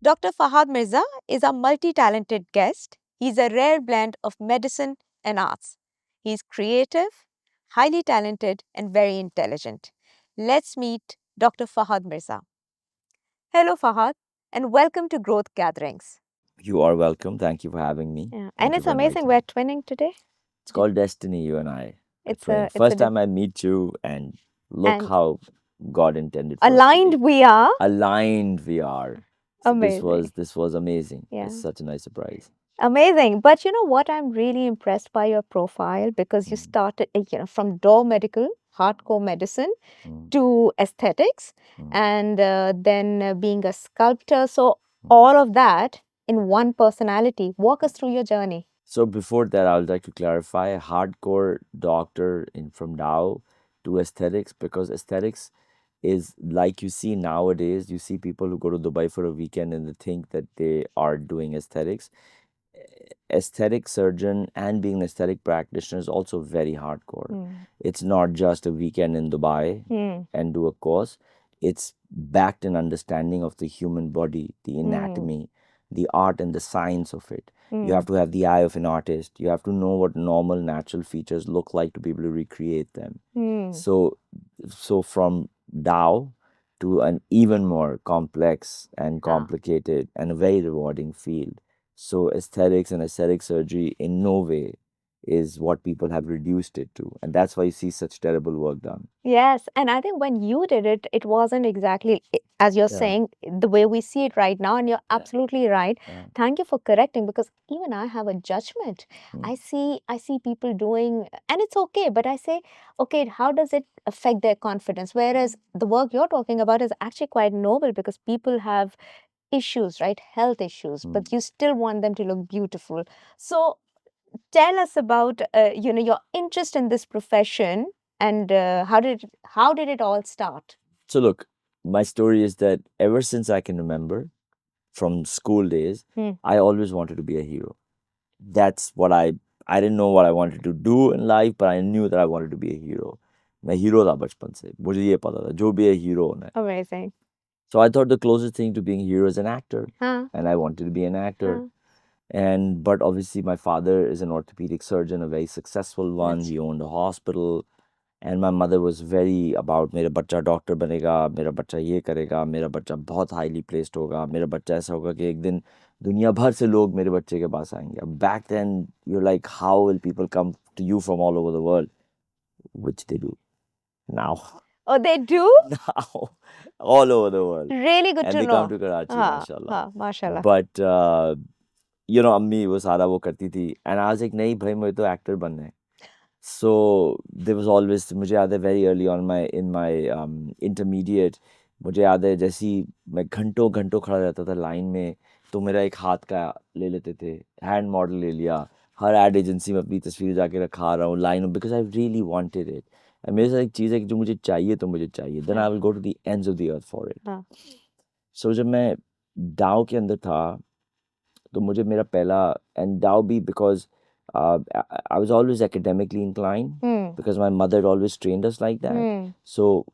Dr. Fahad Mirza is a multi-talented guest. He's a rare blend of medicine and arts. He's creative, highly talented, and very intelligent. Let's meet Dr. Fahad Mirza. Hello, Fahad, and welcome to Growth Gatherings. You are welcome. Thank you for having me. Yeah, and Thank you it's for amazing inviting we're me. twinning today. It's called Destiny, you and I. Are It's twinning. a it's a First diff- time I meet you, and look and how God intended for us to aligned be. we are. Aligned we are. So this Amazing. was this was amazing. It's Yeah. such a nice surprise. Amazing. But you know what? I'm really impressed by your profile because you Mm, started, from Door Medical, hardcore medicine, mm, to aesthetics, mm, and then being a sculptor. So, mm. all of that in one personality. Walk us through your journey. So before that, I would like to clarify a hardcore doctor in from Dow to aesthetics, because aesthetics is like you see nowadays. You see people who go to Dubai for a weekend and they think that they are doing aesthetics. Aesthetic surgeon and being an aesthetic practitioner is also very hardcore. Hmm. It's not just a weekend in Dubai Hmm. and do a course. It's backed in understanding of the human body, the Hmm. anatomy, the art and the science of it. You Hmm. have to have the eye of an artist. You have to know what normal natural features look like to be able to recreate them. Hmm. So from Tao to an even more complex and Ah. complicated and a very rewarding field. So aesthetics and aesthetic surgery in no way is what people have reduced it to. And that's why you see such terrible work done. Yes, and I think when you did it, it wasn't exactly as you're Yeah. saying, the way we see it right now, and you're Yeah. absolutely right. Yeah. Thank you for correcting because even I have a judgment. Mm, I see people doing, and it's okay, but I say, okay, how does it affect their confidence? Whereas the work you're talking about is actually quite noble because people have issues, right? Health issues, mm. but you still want them to look beautiful. So tell us about your interest in this profession and how did it all start? So look, my story is that ever since I can remember from school days, Hmm. I always wanted to be a hero. That's what I didn't know what I wanted to do in life, but I knew that I wanted to be a hero. मैं hero था बचपन से मुझे ये पता था जो भी है हीरो होना है. Amazing. So I thought the closest thing to being a hero is an actor, Huh? and I wanted to be an actor. Huh? And but obviously my father is an orthopedic surgeon, a very successful one. That's He owned a hospital, and my mother was very about मेरा बच्चा doctor बनेगा, मेरा बच्चा ये करेगा, मेरा बच्चा बहुत हाईली प्लेस्ड होगा, मेरा बच्चा ऐसा होगा कि एक दिन दुनिया भर से लोग मेरे बच्चे के पास आएंगे. Back then you're like, how will people come to you from all over the world? Which they do now. Oh, they do? Now all over the world, Really good and to they come know. to Karachi, हाँ mashallah. हाँ माशाल्लाह. But अम्मी वो सारा वो करती थी, and I was like, नहीं भाई मुझे तो एक्टर बनना है. So there was always, मुझे याद है very early on in my intermediate, मुझे याद है जैसी मैं घंटों घंटों खड़ा रहता था लाइन में, तो मेरा एक हाथ का ले लेते थे, हैंड मॉडल ले लिया, हर एड एजेंसी में अपनी तस्वीर जाके रखा रहा हूँ लाइन में, because I really wanted it. मेरे साथ एक चीज़ है कि जो मुझे चाहिए तो मुझे चाहिए, then I will go to the ends of the earth for it. हाँ. सो जब मैं डाउ के अंदर था, तो मुझे मेरा पहला, एंड डाउ भी because I was always academically incline, Hmm. Because my mother always trained us like that. Hmm. So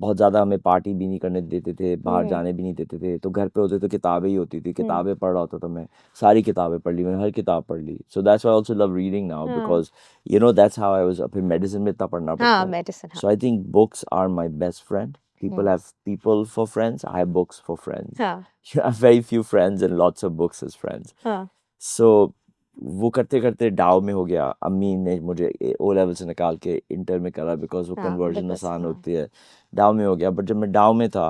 बहुत ज़्यादा हमें पार्टी भी नहीं करने देते थे, बाहर Hmm. जाने भी नहीं देते थे, तो घर पे होते तो किताबें ही होती थी, Hmm. किताबें पढ़ रहा होता था मैं, सारी किताबें पढ़ ली मैंने, हर किताब पढ़ ली. So that's why I also love reading now, हाँ because that's how I was. फिर मेडिसिन में इतना पढ़ना पड़ता हाँ है. मेडिसिन हाँ. So I think books are my best friend. People Hmm. have people for friends. I have books for friends. हाँ I have very few friends and lots of books as friends. हाँ. So वो करते करते डाव में हो गया. अम्मी ने मुझे ओ लेवल से निकाल के इंटर में करा, बिकॉज वो हाँ कन्वर्जन because आसान हाँ. होती है. डाव में हो गया. बट जब मैं डाव में था,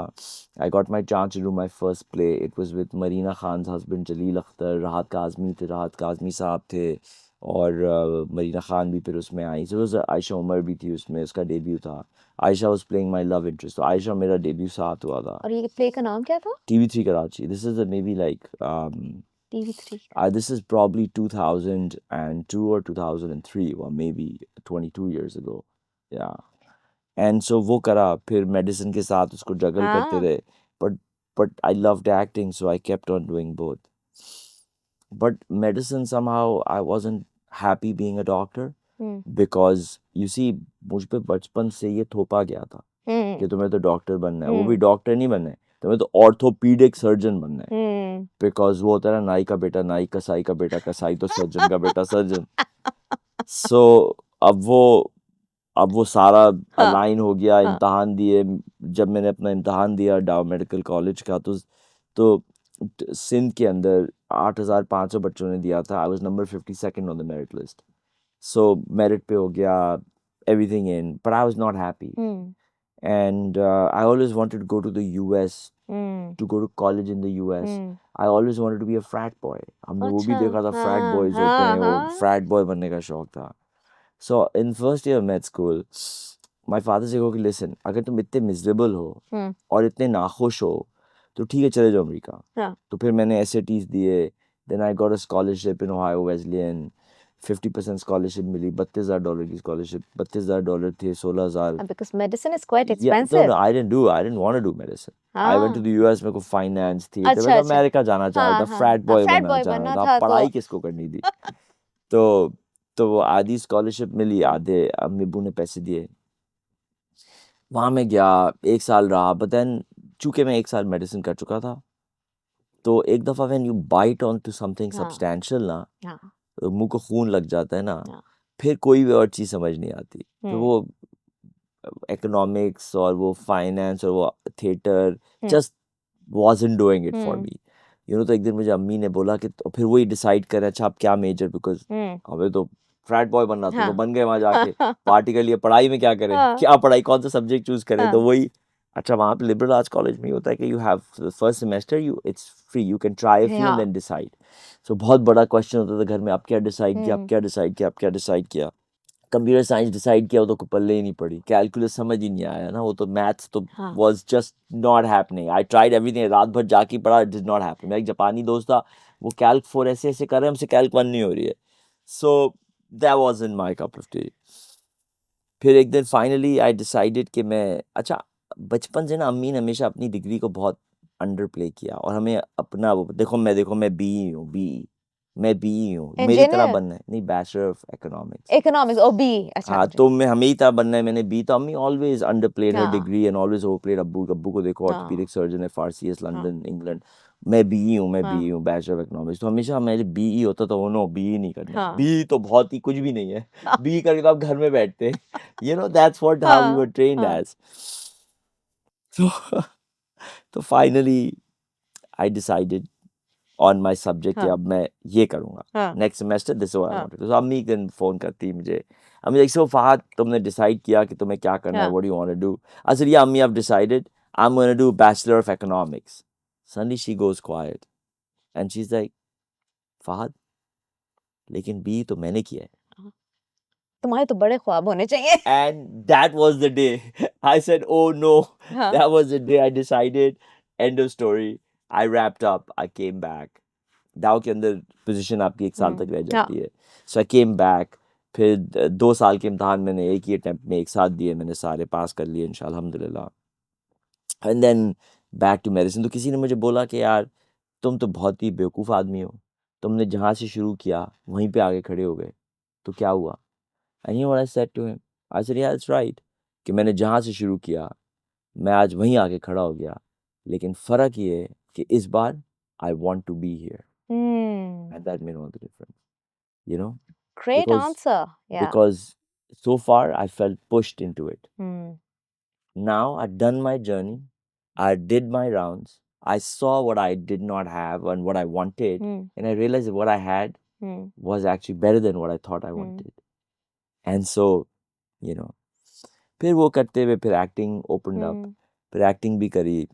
I got my chance to do my first play. It was with Marina Khan husband Jalil Akhtar, Rahat Kazmi थे, राहत काज़मी साहब थे, और मरीना खान भी फिर उसमें आई. सो आयशा उमर भी थी उसमें, उसका डेब्यू था. Ayesha was playing my love interest. तो आयशा मेरा डेब्यू साथ हुआ था. और ये प्ले का नाम क्या था? TV3 Karachi. This is maybe like TV3. this is probably 2002 or 2003, or maybe 22 years ago. Yeah. And so वो करा, फिर मेडिसिन के साथ उसको जगल करते हाँ. रहे. But I loved acting, so I kept on doing both. But medicine, somehow I wasn't happy being a doctor, Hmm. because you see मुझ पे बचपन से ये थोपा गया था Hmm. कि तुम्हें तो डॉक्टर बनना है. वो भी Hmm. डॉक्टर नहीं बनना है, तो मैं तो ऑर्थोपीडिक सर्जन बनना है, हम्म बिकॉज वो होता है ना, नाई का बेटा नाई, कसाई का बेटा कसाई, तो सर्जन का बेटा सर्जन। सो अब वो सारा हाँ अलाइन हो गया, हाँ इम्तहान दिए। जब मैंने अपना इम्तहान दिया डाउ मेडिकल कॉलेज का, तो सिंध के अंदर 8,500 बच्चों ने दिया था। I was number 52nd on the merit list. So merit पे हो गया, everything in, but I was not happy. Hmm And I always wanted to go to the US, hmm to go to college in the US. Hmm I always wanted to be a frat boy. हमने वो भी अच्छा देखा था, frat हाँ boys होते हाँ हैं, वो हाँ frat boy बनने का शौक था। So in first year of med school, my father said, "Okay, listen, अगर तुम इतने miserable हो हम्म और इतने नाखुश हो, तो ठीक है चले जाओ अमेरिका।" हाँ तो फिर मैंने SATs दिए, then I got a scholarship in Ohio Wesleyan, 50% scholarship मिली, $32,000 की स्कॉलरशिप, $32,000 थे, 16,000। because medicine is quite Yeah, no, expensive. I didn't want to do medicine. I went to हाँ the US, मेरे को फाइनेंस, थिएटर, अच्छा मैं तो अच्छा अमेरिका जाना चाह रहा हाँ था, हाँ फ्रैट बॉय फ्रैट बनना बॉय चाह रहा बनना था, था तो पढ़ाई किसको करनी थी। तो तो वो आधी स्कॉलरशिप मिली, आधे अम्मी अब्बू ने पैसे दिए। वहाँ मैं गया, 1 साल रहा, बट देन चूंकि मैं 1 साल मेडिसिन कर चुका था, तो एक दफ़ा when you bite on to something हाँ सब्सटेंशियल ना, हाँ तो मुंह को खून लग जाता है ना, हाँ फिर कोई भी और चीज़ समझ नहीं आती। फिर हम्म वो इकोनॉमिक्स और वो फाइनेंस और वो theatre hmm just wasn't doing it for hmm me. तो एक दिन मुझे अम्मी ने बोला कि, तो फिर वही डिसाइड करें, अच्छा आप क्या मेजर, बिकॉज हम्म हमें तो फ्रैट बॉय बनना था, तो हाँ बन गए वहाँ हाँ जाके। हाँ पार्टी के लिए पढ़ाई में क्या करें, हाँ क्या पढ़ाई, कौन सा सब्जेक्ट चूज करें, तो हाँ वही। अच्छा वहाँ पे लिबरल आर्ट्स कॉलेज में होता है कि you have first semester, you it's free, you can try a few and हाँ देन डिसाइड। सो बहुत बड़ा क्वेश्चन होता था घर में, आप क्या डिसाइड किया, आप हम्म क्या डिसाइड किया, आप क्या डिसाइड किया। कंप्यूटर साइंस डिसाइड किया, वो तो कोई पल्ले ही नहीं पड़ी, कैलकुलस समझ ही नहीं आया ना, वो तो मैथ्स तो हाँ was just not happening. I tried everything, रात भर जाके पढ़ा, इट डिड नॉट हैपन। मेरा एक जापानी दोस्त था, वो कैल्क 4 ऐसे ऐसे कर रहे हैं, हमसे कैल्क 1 नहीं हो रही है। So that was in my cup of T. फिर एक दिन फाइनली आई डिसाइडेड कि मैं, अच्छा बचपन से ना अम्मी ने हमेशा अपनी डिग्री को बहुत अंडर प्ले किया, और हमें अपना वो देखो मैं बी हूँ, मैं बी हूँ, मेरी तरह इंजीनियर बनना है नहीं, बैचलर ऑफ इकोनॉमिक्स। इकोनॉमिक्स ओ बी अच्छा हाँ, तो मैं हमें ही तरह बनना है, मैंने बी, तो अम्मी ऑलवेज अंडरप्लेड हर हाँ डिग्री एंड ऑलवेज ओवरप्लेड अब्बू। अब्बू को देखो, ऑर्थोपेडिक हाँ सर्जन है, फारसीएस हाँ लंदन इंग्लैंड। मैं बी हूँ, हाँ बैचलर ऑफ इकोनॉमिक्स। तो हमेशा मेरे बी ही होता था, नो बी ही नहीं करना, हाँ बी तो बहुत ही कुछ भी नहीं है। बी करके तो आप घर में बैठते, that's what how we were हाँ ट्रेन्ड हाँ एज। तो तो finally I decided on my subject कि हाँ अब मैं ये करूँगा, हाँ next semester this what I हाँ वांटेड। तो अम्मी एक दिन फ़ोन करती है मुझे, अम्मी लाइक, सो फहद तुमने डिसाइड किया कि तुम्हें क्या करना है, हाँ what do you want to do. I said, yeah अम्मी I have decided I am gonna do bachelor of economics. Suddenly she goes quite and she is like, Fahad लेकिन बी तो मैंने किया है। तुम्हारे तो बड़े ख्वाब होने चाहिए And that was the day I said, oh no, हाँ that was the day I decided, end of story. I wrapped up, I came back. दाव के अंदर पोजीशन आपकी 1 साल तक रह हाँ जाती है। सो आई केम बैक, फिर 2 साल के इम्तहान मैंने एक ही अटैम्प्ट में एक साथ दिए, मैंने सारे पास कर लिए इंशाल्लाह अल्हम्दुलिल्लाह। And then back to medicine. तो किसी ने मुझे बोला कि यार तुम तो बहुत ही बेवकूफ़ आदमी हो, तुमने जहाँ से शुरू किया वहीं पे आगे खड़े हो गए, तो क्या हुआ। And you know what I said to him, I said, yeah it's right, कि मैंने जहाँ से शुरू किया मैं आज वहीं आके खड़ा हो गया, लेकिन फ़र्क ये है कि इस बार I want to be here, hmm and that made all the difference, you know great because answer yeah because so far I felt pushed into it. hmm Now I've done my journey, I did my rounds, I saw what I did not have and what I wanted, hmm and I realized that what I had hmm was actually better than what I thought I hmm wanted. And so, you know, फिर वो करते हुए फिर acting opened up, hmm फिर acting भी करी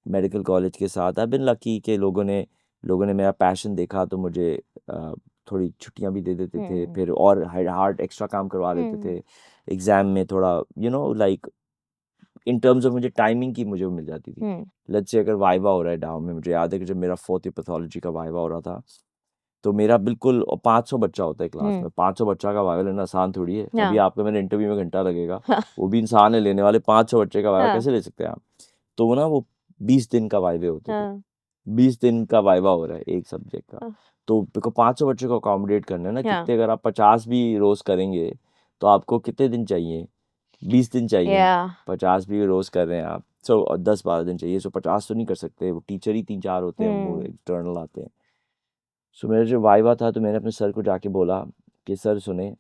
medical college के साथ। आई बिन लकी कि लोगों ने मेरा पैशन देखा, तो मुझे अ, थोड़ी छुट्टियां भी दे देते थे, hmm फिर और हार्ड एक्स्ट्रा काम करवा देते hmm थे। एग्ज़ाम में थोड़ा लाइक इन टर्म्स ऑफ मुझे टाइमिंग की मुझे वो मिल जाती थी। hmm लेट्स से अगर वाइवा हो रहा है डाउ में, मुझे याद है कि जब मेरा 4th ईयर पैथोलॉजी का वाइवा हो रहा था, तो मेरा बिल्कुल, और 500 बच्चा होता है क्लास hmm में, 500 बच्चा का वाइवा लेना आसान थोड़ी है। अभी yeah आपका मेरे इंटरव्यू में घंटा लगेगा, वो भी इंसान है लेने वाले, 500 बच्चे का वाइवा हाँ कैसे ले सकते हैं आप। तो वो 20 दिन का वाइवे होते थे, हाँ 20 दिन का वाइवा हो रहा है एक सब्जेक्ट का। हाँ तो बिको 500 बच्चों को अकोमोडेट करना है ना, yeah कितने, अगर आप 50 भी रोज करेंगे तो आपको कितने दिन चाहिए, 20 दिन चाहिए। yeah 50 भी रोज कर रहे हैं आप, सो 10-12 दिन चाहिए, सो 50 तो नहीं कर सकते, वो टीचर ही 3-4 होते हैं, वो हम्म एक्सटर्नल आते हैं। सो मेरा जो वाइवा था, तो मैंने अपने सर को जाके बोला कि सर सुने,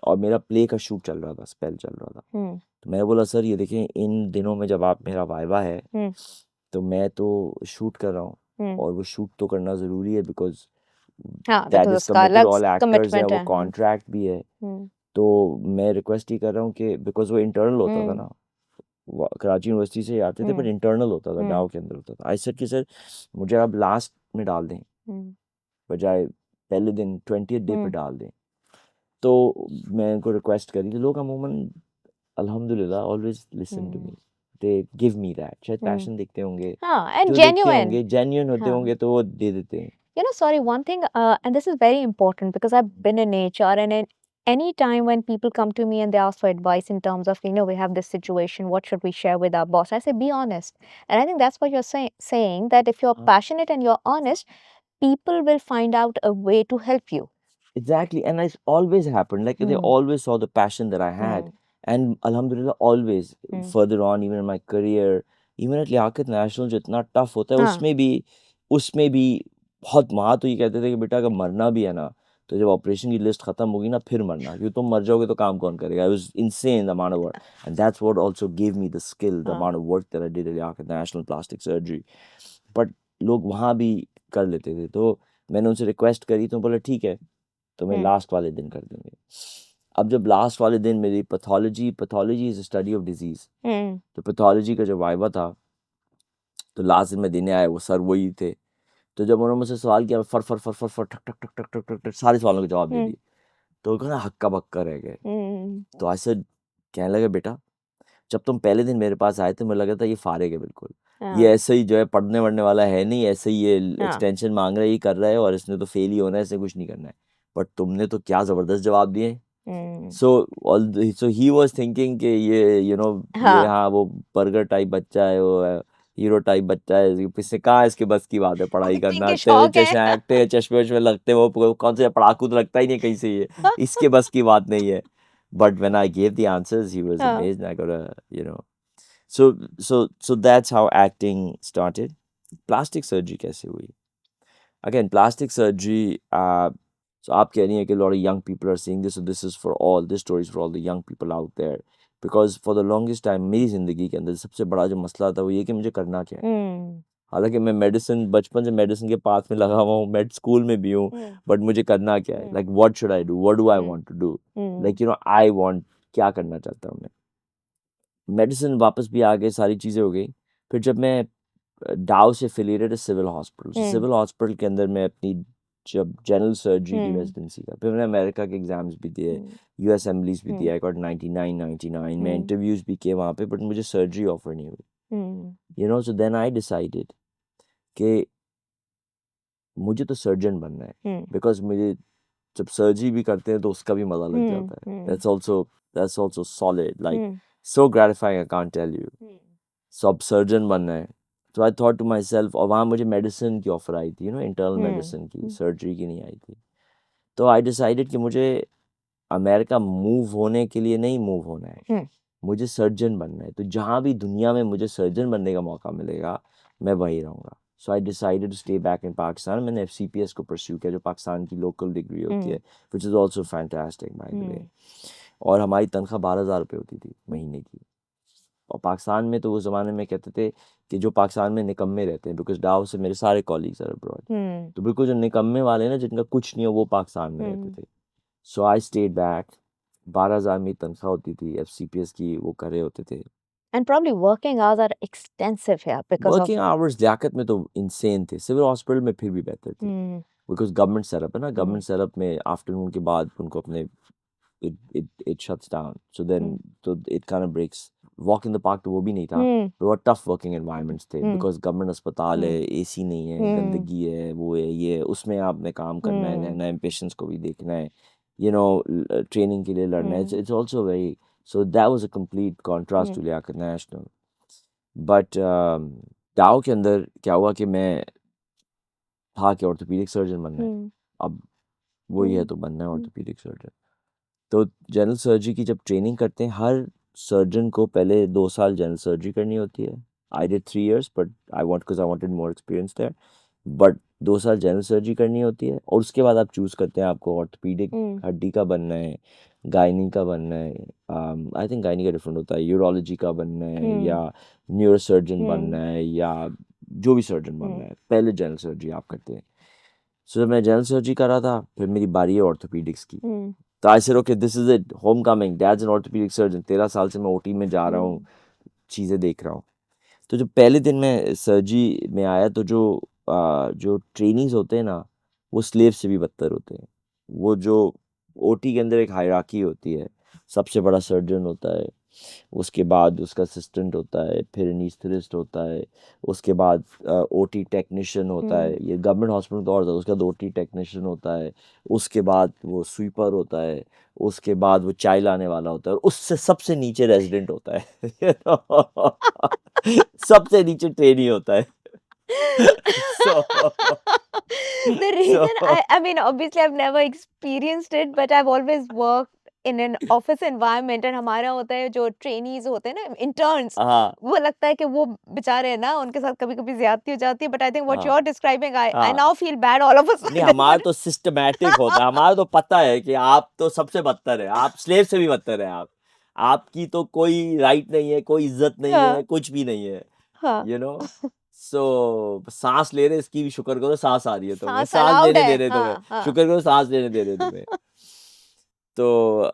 और मेरा प्ले का शूट चल रहा था, स्पेल चल रहा था। हम्म तो मैंने बोला सर ये देखें, इन दिनों में जब आप मेरा वाइवा है, हम्म तो मैं तो शूट कर रहा हूँ, हम्म और वो शूट तो करना ज़रूरी है, बिकॉज हाँ, दैट बिकॉज इज़ उसका कमिटेड, अलग ऑल एक्टर्स हैं, कमिटमेंट वो है। कॉन्ट्रैक्ट भी है। हम्म तो मैं रिक्वेस्ट ही कर रहा हूँ कि बिकॉज वो इंटरनल होता था हम्म ना, कराची यूनिवर्सिटी से ही आते थे, बट हम्म इंटरनल होता था, हम्म डाव के अंदर होता था। आई सेड कि सर मुझे आप लास्ट में डाल दें, हम्म बजाय पहले दिन 20th डे पे हम्म डाल दें। तो मैं उनको रिक्वेस्ट करी, तो लोग अमूमन अल्हम्दुलिल्लाह always listen to hmm me, they give me that, शायद हम्म पैशन देखते होंगे, हाँ, एंड जो देखते जेन्युइन। होंगे, जेन्युइन होते हाँ. होंगे, तो वो दे देते हैं। Sorry, one thing, and this is very important because I've been in HR, and in any time when people come to me and they ask for advice in terms of, we have this situation, what should we share with our boss? I say, be honest. And I think that's what you're saying, that if you're हाँ, passionate and you're honest, people will find out a way to help you. exactly, and it's always happened. Like they Hmm. always saw the passion that I had, Hmm. and Alhamdulillah, always Hmm. further on, even in my career, even at Liaquat national जो इतना tough होता है, हाँ. उसमें भी बहुत वहाँ तो ये कहते थे कि बेटा अगर मरना भी है ना, तो जब ऑपरेशन की लिस्ट खत्म होगी ना, फिर मरना, क्योंकि तुम मर जाओगे तो काम कौन करेगा? It was insane the amount of work, and that's what also gave me the skill, the हाँ. amount of work that I did at Liaquat national plastic surgery. But लोग वहाँ भी कर लेते थे, तो मैंने उनसे रिक्वेस्ट करी, तो बोला ठीक है, तो मैं Hmm. लास्ट वाले दिन कर देंगे। अब जब लास्ट वाले दिन मेरी pathology is study of disease, Hmm. तो पैथोलॉजी का जब वाइवा था, तो लास्ट दिन में देने आए, वो सर वही थे। तो जब उन्होंने मुझसे सवाल किया, फर फर फर फर फर ठक ठक ठक ठक ठक ठक ठक सारे सवालों के जवाब दे Hmm. दिए। तो कहना हक्का बक्का रह गए। Hmm. तो ऐसे कहने लगे बेटा, जब तुम पहले दिन मेरे पास आए थे, मुझे लगा था ये फारेग है बिल्कुल, ये हाँ. ऐसे ही जो है पढ़ने वढ़ने वाला है नहीं, ऐसे ही ये हाँ. एक्सटेंशन मांग रहा है, ये कर रहा है, और इसने तो फेल ही होना है, इसने कुछ नहीं करना है। बट तुमने तो क्या ज़बरदस्त जवाब दिए। Hmm. So he was thinking कि ये ये हाँ. हाँ वो बर्गर टाइप बच्चा है, वो हीरो टाइप बच्चा है, इससे कहाँ इसके बस की बात है पढ़ाई एक्टिंग करना, के इतने शौक है। चश्मे वश्मे लगते हैं, वो कौन से पढ़ाकू, तो लगता ही नहीं कहीं से, ये इसके बस की बात नहीं है। But when I gave the answers, he was हाँ. Amazed, I got so that's how acting started. Plastic surgery कैसे हुई? Again, plastic surgery. So आप कह रही हैं कि a lot of young people are seeing this, so this story is for all the young people out there, because for the longest time मेरी ज़िंदगी के अंदर सबसे बड़ा जो मसला था वो ये कि मुझे करना क्या है। Hmm. हालांकि मैं बचपन से मेडिसिन के पाथ में लगा हुआ हूँ, मेड स्कूल में भी हूँ, Hmm. बट मुझे करना क्या है? Hmm. Like what should I do, what do I Hmm. Want to do, Hmm. Like I want, क्या करना चाहता हूँ मैं। मेडिसिन वापस भी आ गए, सारी चीज़ें हो गई। फिर जब मैं डाउ से एफिलिएटेड है civil hospital, Hmm. Civil hospital के अंदर मैं अपनी जब जनरल सर्जरी की Hmm. रेजिडेंसी का, फिर मैंने अमेरिका के एग्ज़ाम्स भी दिए, Hmm. यूएस एमलीज भी Hmm. दिया, आई गॉट 99 मैं Hmm. इंटरव्यूज़ भी किए वहाँ पे, बट मुझे सर्जरी ऑफर नहीं हुई। Hmm. So then I decided कि मुझे तो सर्जन बनना है, Hmm. बिकॉज मुझे जब सर्जरी भी करते हैं तो उसका भी मज़ा लग Hmm. जाता है। Hmm. That's also solid, like Hmm. So gratifying, I can't tell you. Hmm. So अब सर्जन बनना है, तो I thought to myself, और वहाँ मुझे मेडिसिन की ऑफर आई थी, इंटरनल मेडिसिन की, Hmm. सर्जरी की नहीं आई थी। तो आई डिसाइडेड कि मुझे अमेरिका मूव होने के लिए नहीं मूव होना है, Hmm. मुझे सर्जन बनना है। तो जहाँ भी दुनिया में मुझे सर्जन बनने का मौका मिलेगा, मैं वहीं रहूँगा। So I decided to stay back in Pakistan. मैंने FCPS को परस्यू किया, जो पाकिस्तान की लोकल डिग्री होती है, which is also fantastic by the way. और हमारी तनख्वाह 12,000 रुपये होती थी महीने की। और पाकिस्तान में तो उस ज़माने में कहते थे कि जो पाकिस्तान में निकम्मे रहते हैं, बिकॉज डाव से मेरे सारे कॉलीग्स आर अब्रॉड, Hmm. तो बिल्कुल जो निकम्मे वाले ना, जिनका कुछ नहीं हो, वो पाकिस्तान में रहते थे। सो आई स्टेड बैक, 12,000 मेरी तनख्वाह होती थी, FCPS की वो कर रहे होते थे। And probably working hours are extensive here because of. Working hours Liaquat में तो इंसेन थे, सिविल हॉस्पिटल में फिर भी बेहतर थे, Hmm. बिकॉज गवर्नमेंट सेटअप है ना, गवर्नमेंट सेटअप में आफ्टरनून के बाद उनको अपने it shuts down, so then so it kind of breaks. Walk in the park तो वो भी नहीं था, Hmm. तो वो टफ वर्किंग एनवायरनमेंट्स थे, बिकॉज गवर्नमेंट अस्पताल है, AC नहीं है, Hmm. गंदगी है, वो है, ये है, उसमें आपने काम करना है, रहना है, पेशेंट्स को भी देखना है, ट्रेनिंग के लिए लड़ना है, it's also very, so that was a complete contrast to Liaquat national. But Dow के अंदर क्या हुआ कि मैं था कि ऑर्थोपीडिक सर्जन बनना है, Hmm. अब वही है तो बनना है ऑर्थोपीडिक सर्जन। तो जनरल सर्जरी की जब ट्रेनिंग करते हैं, हर सर्जन को पहले 2 साल जनरल सर्जरी करनी होती है. I did 3 years but I wanted more experience there. But 2 साल जनरल सर्जरी करनी होती है और उसके बाद आप चूज़ करते हैं आपको ऑर्थोपेडिक हड्डी का बनना है, गायनी का बनना है. आई थिंक गायनी का डिफरेंट होता है, यूरोलॉजी का बनना है या न्यूरोसर्जन बनना है या जो भी सर्जन बनना है. पहले जनरल सर्जरी आप करते हैं. सो जब मैं जनरल सर्जरी कर रहा था, फिर मेरी बारी है ऑर्थोपेडिक्स की. तो I said okay this is it, homecoming, dad's an orthopaedic surgeon. 13 साल से मैं ओटी में जा रहा हूँ, चीज़ें देख रहा हूँ. तो जब पहले दिन मैं सर्जरी में आया तो जो ट्रेनिंग्स होते हैं ना, वो स्लेव से भी बदतर होते हैं. वो जो ओटी के अंदर एक हायरार्की होती है, सबसे बड़ा सर्जन होता है, उसके बाद उसका असिस्टेंट होता है, फिर एनेस्थेटिस्ट होता है, उसके बाद ओटी टेक्नीशियन होता है. ये गवर्नमेंट हॉस्पिटल में तो और ज़्यादा. उसके बाद ओटी टेक्नीशियन होता है, उसके बाद वो स्वीपर होता है, उसके बाद वो चाय लाने वाला होता है और उससे सबसे नीचे रेजिडेंट होता है. सबसे नीचे ट्रेनी होता है. So, The reason so I mean, obviously, I've never experienced it, but I've always worked in an office environment, and हमारा होता है जो trainees होते हैं ना, interns, हाँ वो लगता है कि वो बेचारे हैं ना, उनके साथ कभी-कभी ज्यादती हो जाती है. But I think what हाँ you're describing, I हाँ now feel bad all of a नहीं, sudden. हमारा तो सिस्टमैटिक होता है. हमारा तो पता है कि आप तो सबसे बदतर है, आप स्लेव से भी बदतर है. आपकी तो कोई राइट नहीं है, कोई इज्जत नहीं है, हाँ कुछ भी नहीं है. हाँ, यू नो सो सांस ले रहे, इसकी भी शुक्र करो सांस आ रही है तुम्हें, सांस सांस अलाउड लेने है. दे रहे तुम्हें, हाँ हाँ. शुक्र करो सांस लेने दे रहे तुम्हें. तो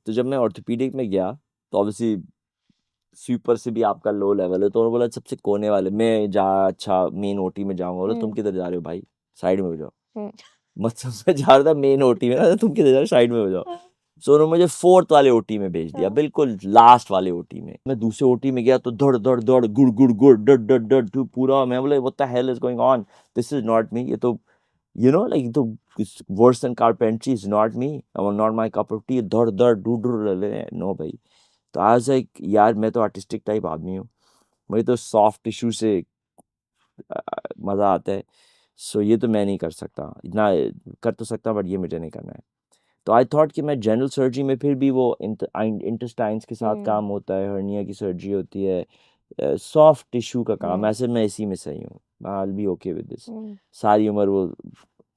तो जब मैं ऑर्थोपेडिक में गया तो ऑब्वियसली स्वीपर से भी आपका लो लेवल है. तो उन्होंने बोला सबसे कोने वाले में जा, अच्छा मेन ओटी में जाऊंगा. बोला तुम किधर जा रहे हो भाई, साइड में हो जाओ. मतलब मैं जा रहा था मेन ओटी में ना, तुम किधर जा रहे हो, साइड में हो जाओ. सो उन्होंने मुझे 4th वाले ओटी में भेज दिया, बिल्कुल लास्ट वाले ओटी में. मैं दूसरे ओटी में गया तो धड़ धड़ धड़ गुड़ गुड़ गुड़ डड डड डड डड पूरा. मैं बोला what the hell is going on, this is not me. ये तो लाइक तो worse than carpentry is not me, not my cup of T. धड़ धड़ डू डू ले नो भाई. तो आई वाज लाइक यार मैं तो आर्टिस्टिक टाइप आदमी हूँ, मुझे तो सॉफ्ट टिश्यू से मज़ा आता है. सो ये तो मैं नहीं कर सकता, इतना कर तो सकता बट ये मुझे नहीं करना है. तो आई थॉट कि मैं जनरल सर्जरी में फिर भी वो इंटेस्टाइन्स के साथ काम होता है, हर्निया की सर्जरी होती है, सॉफ्ट टिश्यू का काम, ऐसे मैं इसी में सही हूँ. I will be okay with this. सारी उम्र वो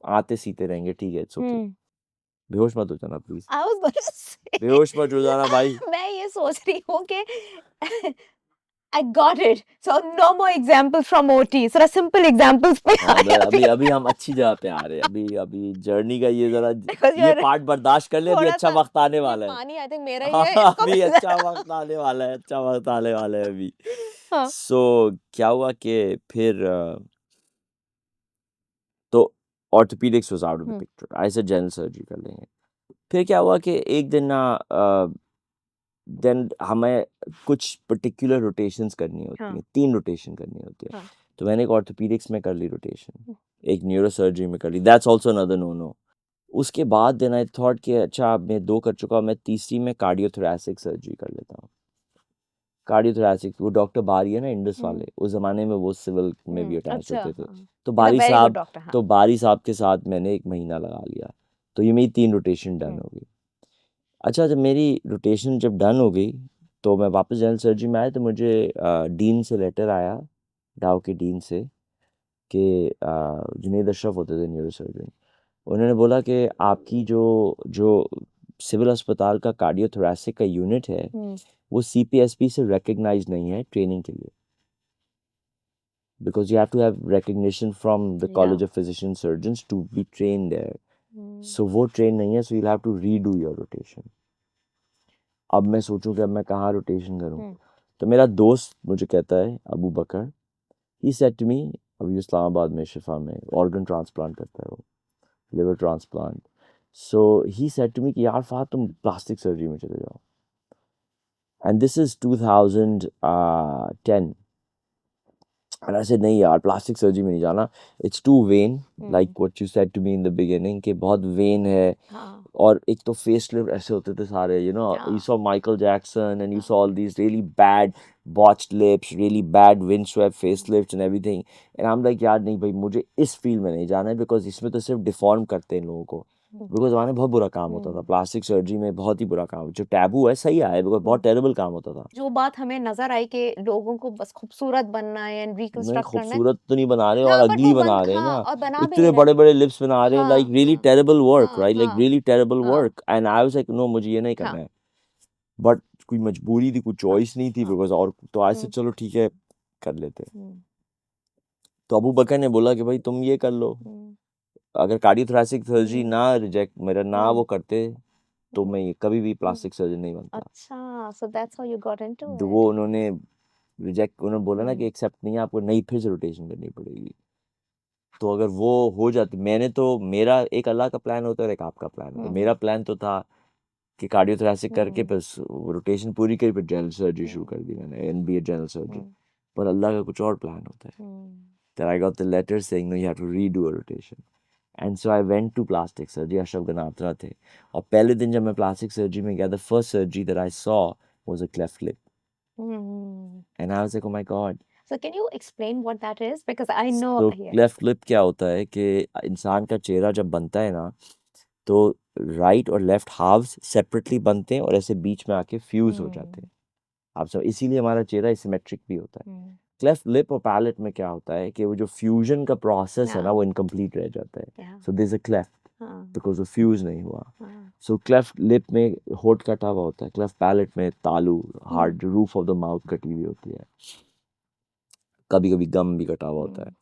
आते सीते रहेंगे, ठीक है, इट्स ओके. बेहोश मत हो जाना please, I was gonna say, बेहोश मत हो जाना भाई. मैं ये सोच रही हूँ कि I got it. So no more examples from OT. थोड़ा simple examples पे हाँ, आए अभी अभी हम अच्छी जगह पे आ रहे हैं. अभी अभी जर्नी का ये जरा Because ये you're पार्ट बर्दाश्त कर ले, अभी थोड़ा अच्छा सा वक्त आने ये वाला है. पानी I think मेरा ही हाँ, है, इसको अभी बस अच्छा वक्त आने वाला है, अच्छा वक्त आने वाला है अभी. हाँ. सो क्या हुआ कि फिर तो orthopaedics was out of the picture. I say general surgery कर लेंगे. फिर क्या हुआ कि एक दिन ना देन हमें कुछ पर्टिकुलर रोटेशंस करनी होती हैं, 3 रोटेशन करनी होती है. तो मैंने एक ऑर्थोपेडिक्स में कर ली रोटेशन, एक न्यूरो सर्जरी में कर ली, that's also another no no. उसके बाद देन आई थॉट कि अच्छा अब मैं 2 कर चुका हूँ, मैं तीसरी में कार्डियोथोरैसिक सर्जरी कर लेता हूँ. कार्डियोथोरैसिक वो डॉक्टर बारी है ना इंडस वाले, उस ज़माने में वो सिविल में भी अटैच अच्छा, होते थे. हाँ. तो He's a बारी very good साहब doctor, हाँ. तो बारी साहब के साथ मैंने 1 महीना लगा लिया. तो ये मेरी 3 रोटेशन डन हो गई. अच्छा जब मेरी रोटेशन जब डन हो गई तो मैं वापस जनरल सर्जरी में आया तो मुझे डीन से लेटर आया, डाव के डीन से, कि जुनैद अशरफ होते थे न्यूरो सर्जन. उन्होंने बोला कि आपकी जो जो सिविल अस्पताल का कार्डियोथोरैसिक का यूनिट है वो CPSP से रिकग्नाइज नहीं है ट्रेनिंग के लिए, because you have to have recognition from the college of physician surgeons to be train there. So वो ट्रेन नहीं है, so you have to redo your rotation. अब मैं सोचूं कि अब मैं कहाँ रोटेशन करूं. तो मेरा दोस्त मुझे कहता है अबू बकर, ही सेड टू मी, अभी इस्लामाबाद में शिफा में ऑर्गन ट्रांसप्लांट करता है वो, liver transplant. So he said to me कि यार फात तुम प्लास्टिक सर्जरी में चले जाओ. And this is 2010. And I said नहीं यार प्लास्टिक सर्जरी में नहीं जाना, it's too vain, like what you said to me in the beginning कि बहुत वेन है. और एक तो फेस लिफ्ट ऐसे होते थे सारे, you saw Michael Jackson and you saw all these really bad botched lips, really bad windswept facelifts and everything. And I'm like यार नहीं भाई मुझे इस फील्ड में नहीं जाना है, बिकॉज इसमें तो सिर्फ डिफॉर्म करते हैं लोगों को. बिकॉज हमारे बहुत बुरा काम होता था प्लास्टिक सर्जरी में, बहुत ही बुरा काम, जो टैबू है सही आया बिकॉज बहुत टेरेबल काम होता था। जो बात हमें नजर आई कि लोगों को बस खूबसूरत बनना है एंड नहीं, रिकंस्ट्रक्ट करना है, खूबसूरत तो नहीं बना रहे और हाँ बट अगली वो बन बना रहे हैं हाँ ना, और बना भी इतने नहीं रहे, बड़े बड़े लिप्स बना रहे हैं, लाइक हाँ रियली हाँ टेरेबल वर्क, हाँ राइट, लाइक हाँ रियली टेरेबल हाँ work, and I was like no मुझे ये नहीं करना हाँ है, बट कोई मजबूरी थी, कोई चॉइस नहीं थी हाँ बिकॉज, और तो आज से हम्म, चलो ठीक है कर लेते। हम्म, तो अबू बकर ने बोला कि भाई तुम ये कर लो, हम्म, अगर कार्डियोथोरैसिक सर्जरी हम्म, ना रिजेक्ट मेरा ना वो करते तो मैं हम्म, ये कभी भी हम्म, प्लास्टिक सर्जन नहीं बनता। अच्छा, so that's how you got into तो it. वो उन्होंने रिजेक्ट, उन्होंने बोला ना कि हम्म, एक्सेप्ट नहीं है, आपको नई फिर से रोटेशन करनी पड़ेगी। तो अगर वो हो जाती, मैंने तो, मेरा एक अल्लाह का प्लान होता है और एक आपका प्लान होता है, मेरा प्लान तो था कि कार्डियोथोरैसिक करके हम्म, बस रोटेशन पूरी करी, फिर जनरल सर्जरी शुरू कर दी मैंने, एनबीए जनरल सर्जरी। पर अल्लाह का कुछ और प्लान होता है। Then I got the letter saying no, you have to redo a rotation. And so I went to plastic surgery, Ashraf Ganatra थे, और पहले दिन जब मैं प्लास्टिक सर्जरी में गया, the first surgery that I saw was a cleft lip, and I was like, oh my god. So can you explain what that is? Because I know, तो yeah. Cleft lip क्या होता है कि इंसान का चेहरा जब बनता है ना, तो राइट और लेफ्ट हाफ्स सेपरेटली बनते हैं और ऐसे बीच में आके फ्यूज हो जाते हैं, आप सब, इसीलिए हमारा चेहरा सिमेट्रिक भी होता है। क्लेफ्ट लिप और पैलेट में क्या होता है कि वो जो फ्यूजन का प्रोसेस है ना, वो इनकम्प्लीट रह जाता है, so there is a cleft because वो फ्यूज नहीं हुआ। सो क्लेफ्ट लिप में होठ कटा हुआ होता है, क्लेफ्ट पैलेट में तालू, hard roof of the mouth कटी हुई होती है, कभी कभी गम भी कटा हुआ होता है,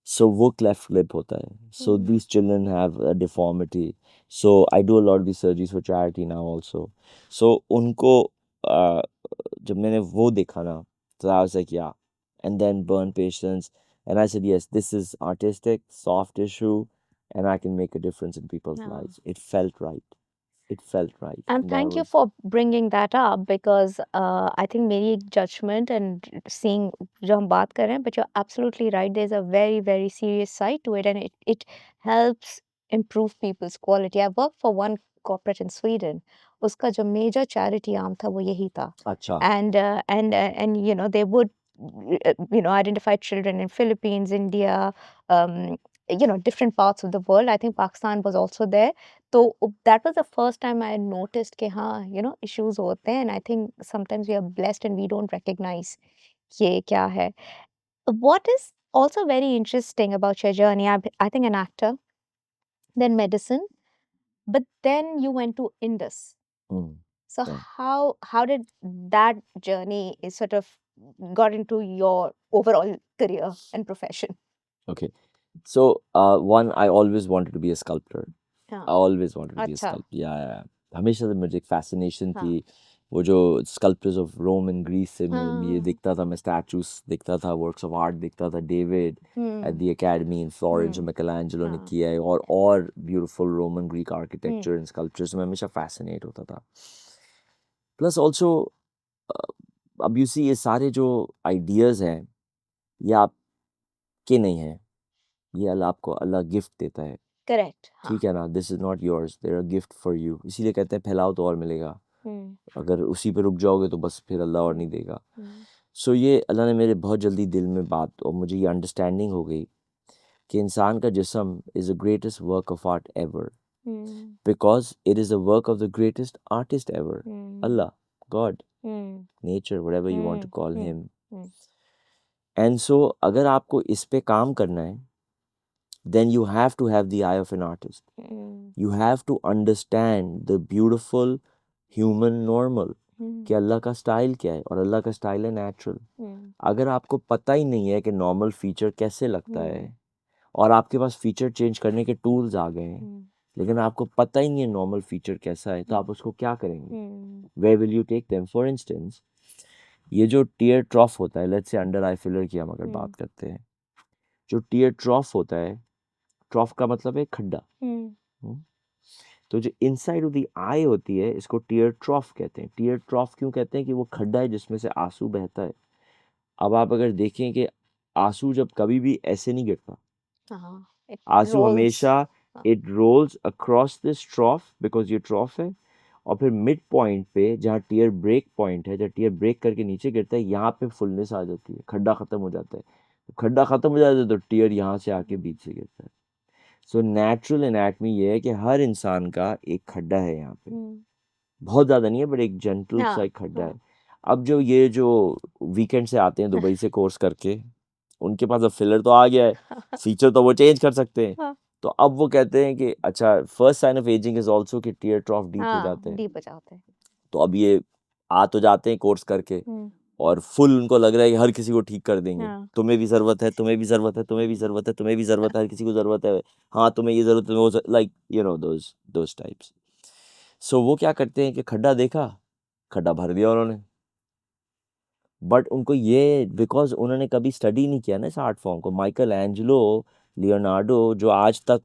सो वो क्लेफ्ट लिप होता है। So these children have a deformity, so I do a lot of surgeries for charity now also. So उनको जब मैंने वो देखा ना, तो I was like yeah, and then burn patients, and I said yes, this is artistic soft tissue and I can make a difference in people's lives. It felt right, it felt right, And and thank you for bringing that up because I think मेरी एक judgment and seeing जो हम बात कर रहे हैं, but you're absolutely right. There's a very, very serious side to it, and it helps improve people's quality. I worked for one corporate in Sweden. उसका जो major charity arm था वो यही था. अच्छा, And you know they would you know identify children in Philippines, India, you know different parts of the world. I think Pakistan was also there. So that was the first time I noticed कि हाँ you know issues होते हैं, and I think sometimes we are blessed and we don't recognize ये क्या है. What is also very interesting about your journey, I think an actor, then medicine, but then you went to Indus. mm, So yeah. how did that journey is sort of got into your overall career and profession? Okay, so one, I always wanted to be a sculptor. I हाँ always wanted to be a अच्छा sculptor. Yeah. हमेशा से मुझे एक fascination हाँ थी, वो जो sculptors of Rome and Greece से मैं ये हाँ देखता था, मैं statues देखता था, works of art देखता था, David at the Academy in Florence जो Michelangelo ने किया है, और beautiful Roman Greek architecture and sculptures में हमेशा fascinate होता था. Plus also अब you see ये सारे जो ideas हैं, ये आपके नहीं हैं, ये अल्लाह आपको, अल्लाह गिफ्ट देता है, correct हाँ ठीक है ना, this is not yours, there a gift for you, इसीलिए कहते हैं फैलाओ तो और मिलेगा, अगर उसी पे रुक जाओगे तो बस फिर अल्लाह और नहीं देगा। सो ये अल्लाह ने मेरे बहुत जल्दी दिल में बात, और मुझे ये अंडरस्टैंडिंग हो गई कि इंसान का जिस्म is the greatest work of art ever, because it is the work of the greatest artist ever, Allah, God, nature, whatever you want to call him. And so अगर आपको इस पे काम करना है, then you have to have the eye of an artist. You have to understand the beautiful human normal, कि अल्लाह का style क्या है, और अल्लाह का स्टाइल है नेचुरल। अगर आपको पता ही नहीं है कि नॉर्मल फीचर कैसे लगता है, और आपके पास फीचर चेंज करने के टूल्स आ गए हैं, लेकिन आपको पता ही नहीं है नॉर्मल फीचर कैसा है, तो आप उसको क्या करेंगे, where will you take them. For instance, ये जो टीयर ट्रॉफ होता है, let's say under I filler की हम अगर बात करते हैं, जो टीयर ट्रॉफ होता है, ट्रॉफ का मतलब है खड्डा, तो जो इनसाइड ऑफ द आई होती है, इसको टीयर ट्रॉफ कहते हैं। टीयर ट्रॉफ क्यों कहते हैं? कि वो खड्डा है जिसमें से आंसू बहता है। अब आप अगर देखें कि आंसू जब कभी भी ऐसे नहीं गिरता, आंसू हमेशा it rolls across this trough, because ये ट्रॉफ है, और फिर मिड पॉइंट पे जहाँ टीयर ब्रेक पॉइंट है, जहाँ टीयर ब्रेक करके नीचे गिरता है, यहाँ पे फुलनेस आ जाती है, खड्डा खत्म हो जाता है। खड्डा खत्म हो जाता है तो टीयर यहाँ से आके बीच से गिरता है। सो नेचुरल एनाटमी ये है कि हर इंसान का एक खड्डा है यहाँ पे, हम्म, बहुत ज़्यादा नहीं है बट एक जेंटल सा हाँ एक खड्डा है। हाँ अब जो वीकेंड से आते हैं दुबई से कोर्स करके, उनके पास अब फिलर तो आ गया है, फीचर तो वो चेंज कर सकते हैं। हाँ तो अब वो कहते हैं कि अच्छा, first sign of ageing is also कि टीयर ट्रॉफ डीप हो हाँ जाते हैं। डीप हो जाते हैं। तो अब ये आ तो जाते हैं कोर्स करके, और फुल उनको लग रहा है कि हर किसी को ठीक कर देंगे। हाँ तुम्हें भी ज़रूरत है, तुम्हें भी ज़रूरत है, तुम्हें भी ज़रूरत है, तुम्हें भी ज़रूरत है, हर किसी को ज़रूरत है। हाँ तुम्हें ये ज़रूरत है, वो like you know those types. So वो क्या करते हैं कि खड्डा देखा, खड्डा भर दिया उन्होंने। बट उनको ये, बिकॉज उन्होंने कभी स्टडी नहीं किया ना इस आर्ट फॉर्म को। माइकल एंजेलो, लियोनार्डो, जो आज तक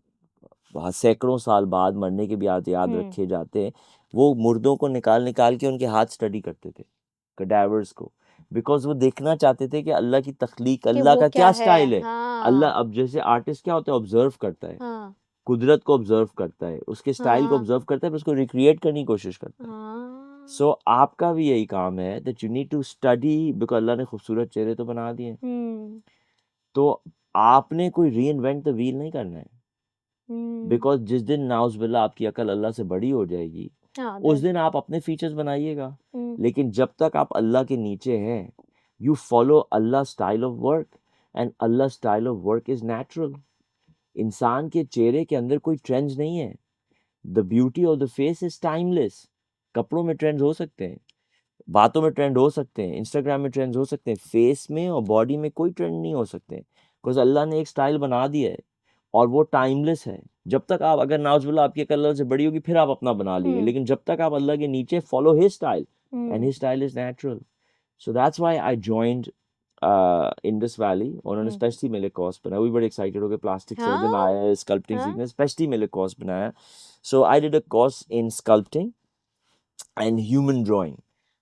सैकड़ों साल बाद मरने के भी याद रखे जाते हैं, वो मुर्दों को निकाल निकाल के उनके हाथ स्टडी करते थे, कडावर्स को, बिकॉज वो देखना चाहते थे कि अल्लाह की तख्लीक, कि अल्लाह वो का क्या क्या है। स्टाइल है। अल्लाह, हाँ अब जैसे आर्टिस्ट क्या होता है, ऑब्जर्व करता है, हाँ कुदरत को ऑब्जर्व करता है, उसके स्टाइल को हाँ ऑब्जर्व करता है, फिर उसको रिक्रिएट करने की कोशिश करता है। हाँ सो आपका भी यही काम है, that you need to study, because Allah ने खूबसूरत चेहरे तो बना दिए हैं। हम्म तो आपने कोई री इन्वेंट द व्हील नहीं करना है, बिकॉज जिस दिन नाउज़ुबिल्लाह आपकी अकल अल्लाह से बड़ी हो जाएगी, हाँ उस दिन आप अपने फीचर्स बनाइएगा। हम्म लेकिन जब तक आप अल्लाह के नीचे हैं, you follow Allah style of work, and Allah style of work is natural. इंसान के चेहरे के अंदर कोई ट्रेंड्स नहीं है। The beauty of the face is timeless. कपड़ों में ट्रेंड्स हो सकते हैं, बातों में ट्रेंड हो सकते हैं, इंस्टाग्राम में ट्रेंड्स हो सकते हैं, फेस में और बॉडी में कोई ट्रेंड नहीं हो सकते, बिकॉज अल्लाह ने एक स्टाइल बना दिया है और वो टाइमलेस है। जब तक आप, अगर नाउजुबिल्लाह आपकी अकल अल्लाह से बड़ी होगी फिर आप अपना बना लीजिए, लेकिन जब तक आप अल्लाह के नीचे, follow his style, and his style is natural. So that's why I joined Indus valley. उन्होंने स्पेशली मेरे लिए कोर्स बनाया, वो भी बड़े एक्साइटेड हो गए, प्लास्टिक सर्जन हाँ आया है स्कल्पटिंग हाँ सीखने, स्पेशली मेरे लिए कोर्स बनाया। So I did a course in sculpting and human drawing,